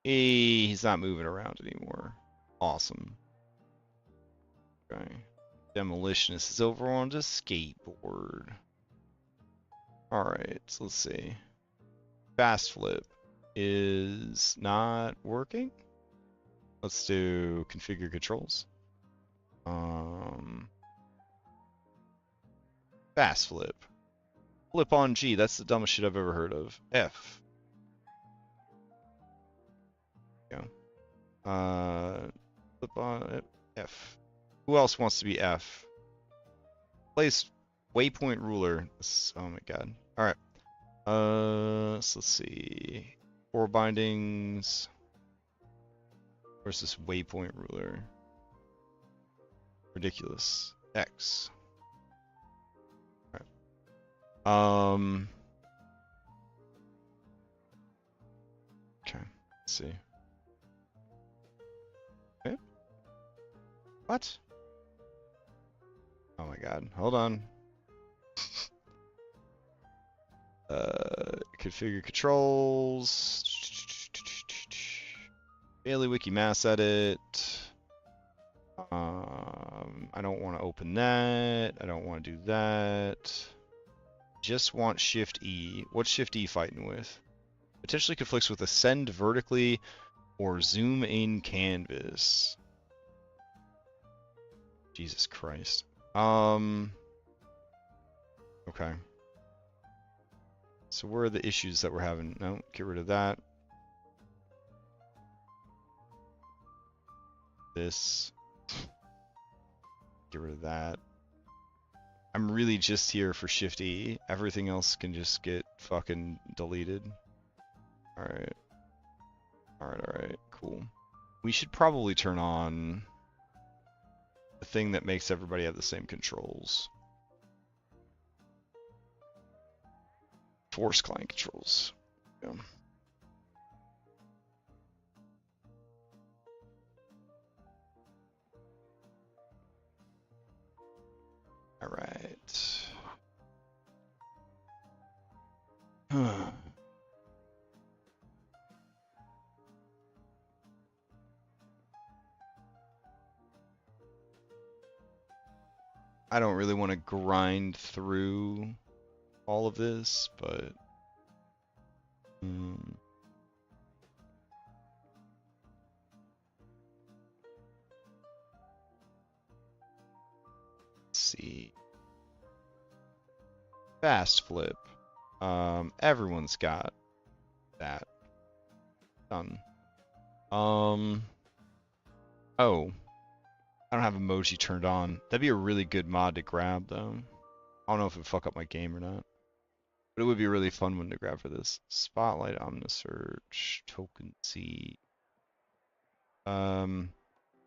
Hey, he's not moving around anymore. Awesome. Okay. Demolitionist is over on the skateboard. Alright, so let's see. Fast flip is not working. Let's do configure controls. Fast flip. Flip on G, that's the dumbest shit I've ever heard of. F. Go. Flip on F. Who else wants to be F? Place waypoint ruler. Oh my god. Alright. So let's see. 4 bindings. Where's this waypoint ruler? Ridiculous. X. Alright. Okay, let's see. Okay. What? Oh my god, hold on. Configure controls. Daily wiki mass edit. I don't want to open that. I don't want to do that. Just want Shift E. What's Shift E fighting with? Potentially conflicts with ascend vertically or zoom in canvas. Jesus Christ. Okay. So where are the issues that we're having? No, get rid of that. This. Get rid of that. I'm really just here for Shift E. Everything else can just get fucking deleted. Alright. Alright, cool. We should probably turn on the thing that makes everybody have the same controls. Force client controls. Yeah. Alright. I don't really want to grind through all of this, but let's see. Fast flip. Everyone's got that done. Oh, I don't have emoji turned on. That'd be a really good mod to grab, though. I don't know if it would fuck up my game or not. But it would be a really fun one to grab for this. Spotlight, Omnisearch, Token C. I'm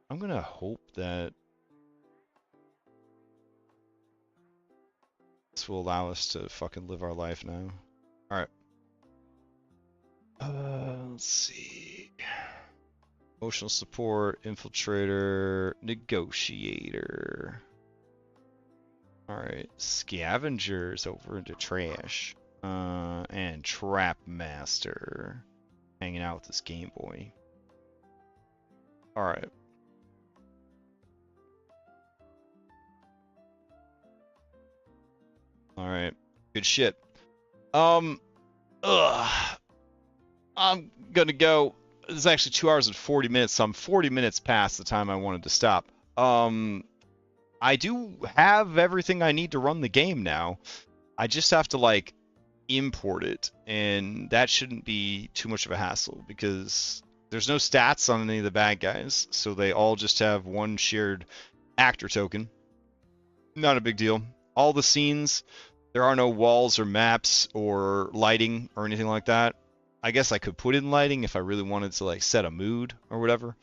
gonna hope that this will allow us to fucking live our life now. Alright. Let's see. Emotional support, infiltrator, negotiator. Alright, scavengers over into trash. And trap master. Hanging out with this Game Boy. Alright. Alright. Good shit. I'm gonna go. This is actually 2 hours and 40 minutes, so I'm 40 minutes past the time I wanted to stop. I do have everything I need to run the game now. I just have to, like, import it, and that shouldn't be too much of a hassle because there's no stats on any of the bad guys, so they all just have one shared actor token. Not a big deal. All the scenes, there are no walls or maps or lighting or anything like that. I guess I could put in lighting if I really wanted to like set a mood or whatever.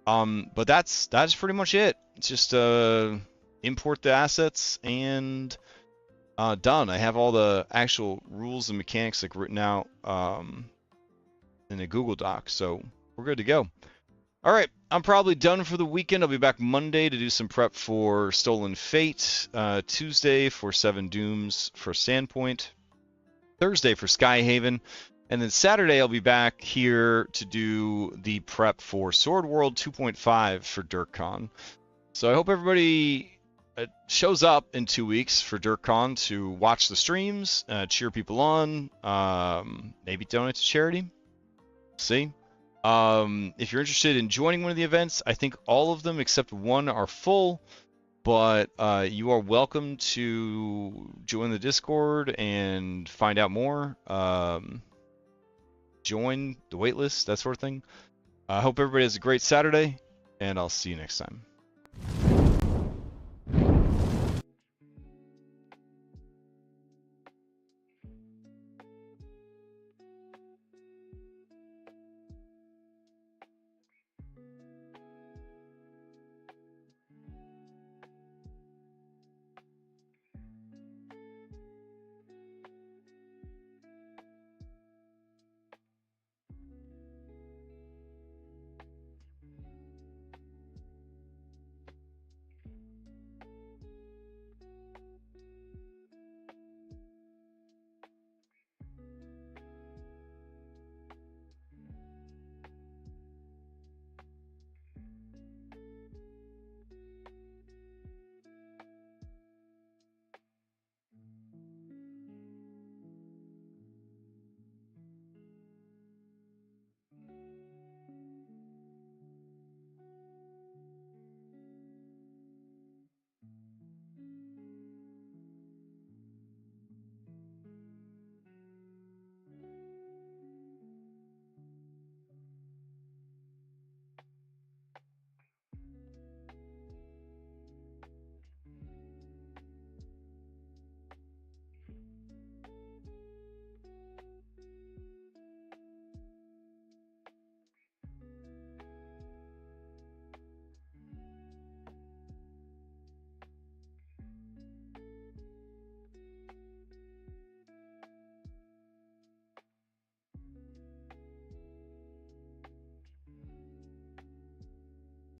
But that's pretty much it. It's just import the assets and done. I have all the actual rules and mechanics like written out in a Google Doc, so we're good to go. All right, I'm probably done for the weekend. I'll be back Monday to do some prep for Stolen Fate, Tuesday for Seven Dooms for Sandpoint, Thursday for Skyhaven, and then Saturday I'll be back here to do the prep for Sword World 2.5 for Dirk Con. So I hope everybody shows up in 2 weeks for Dirk Con to watch the streams, cheer people on, maybe donate to charity. See? If you're interested in joining one of the events, I think all of them except one are full, but you are welcome to join the Discord and find out more. Join the waitlist, that sort of thing. I hope everybody has a great Saturday, and I'll see you next time.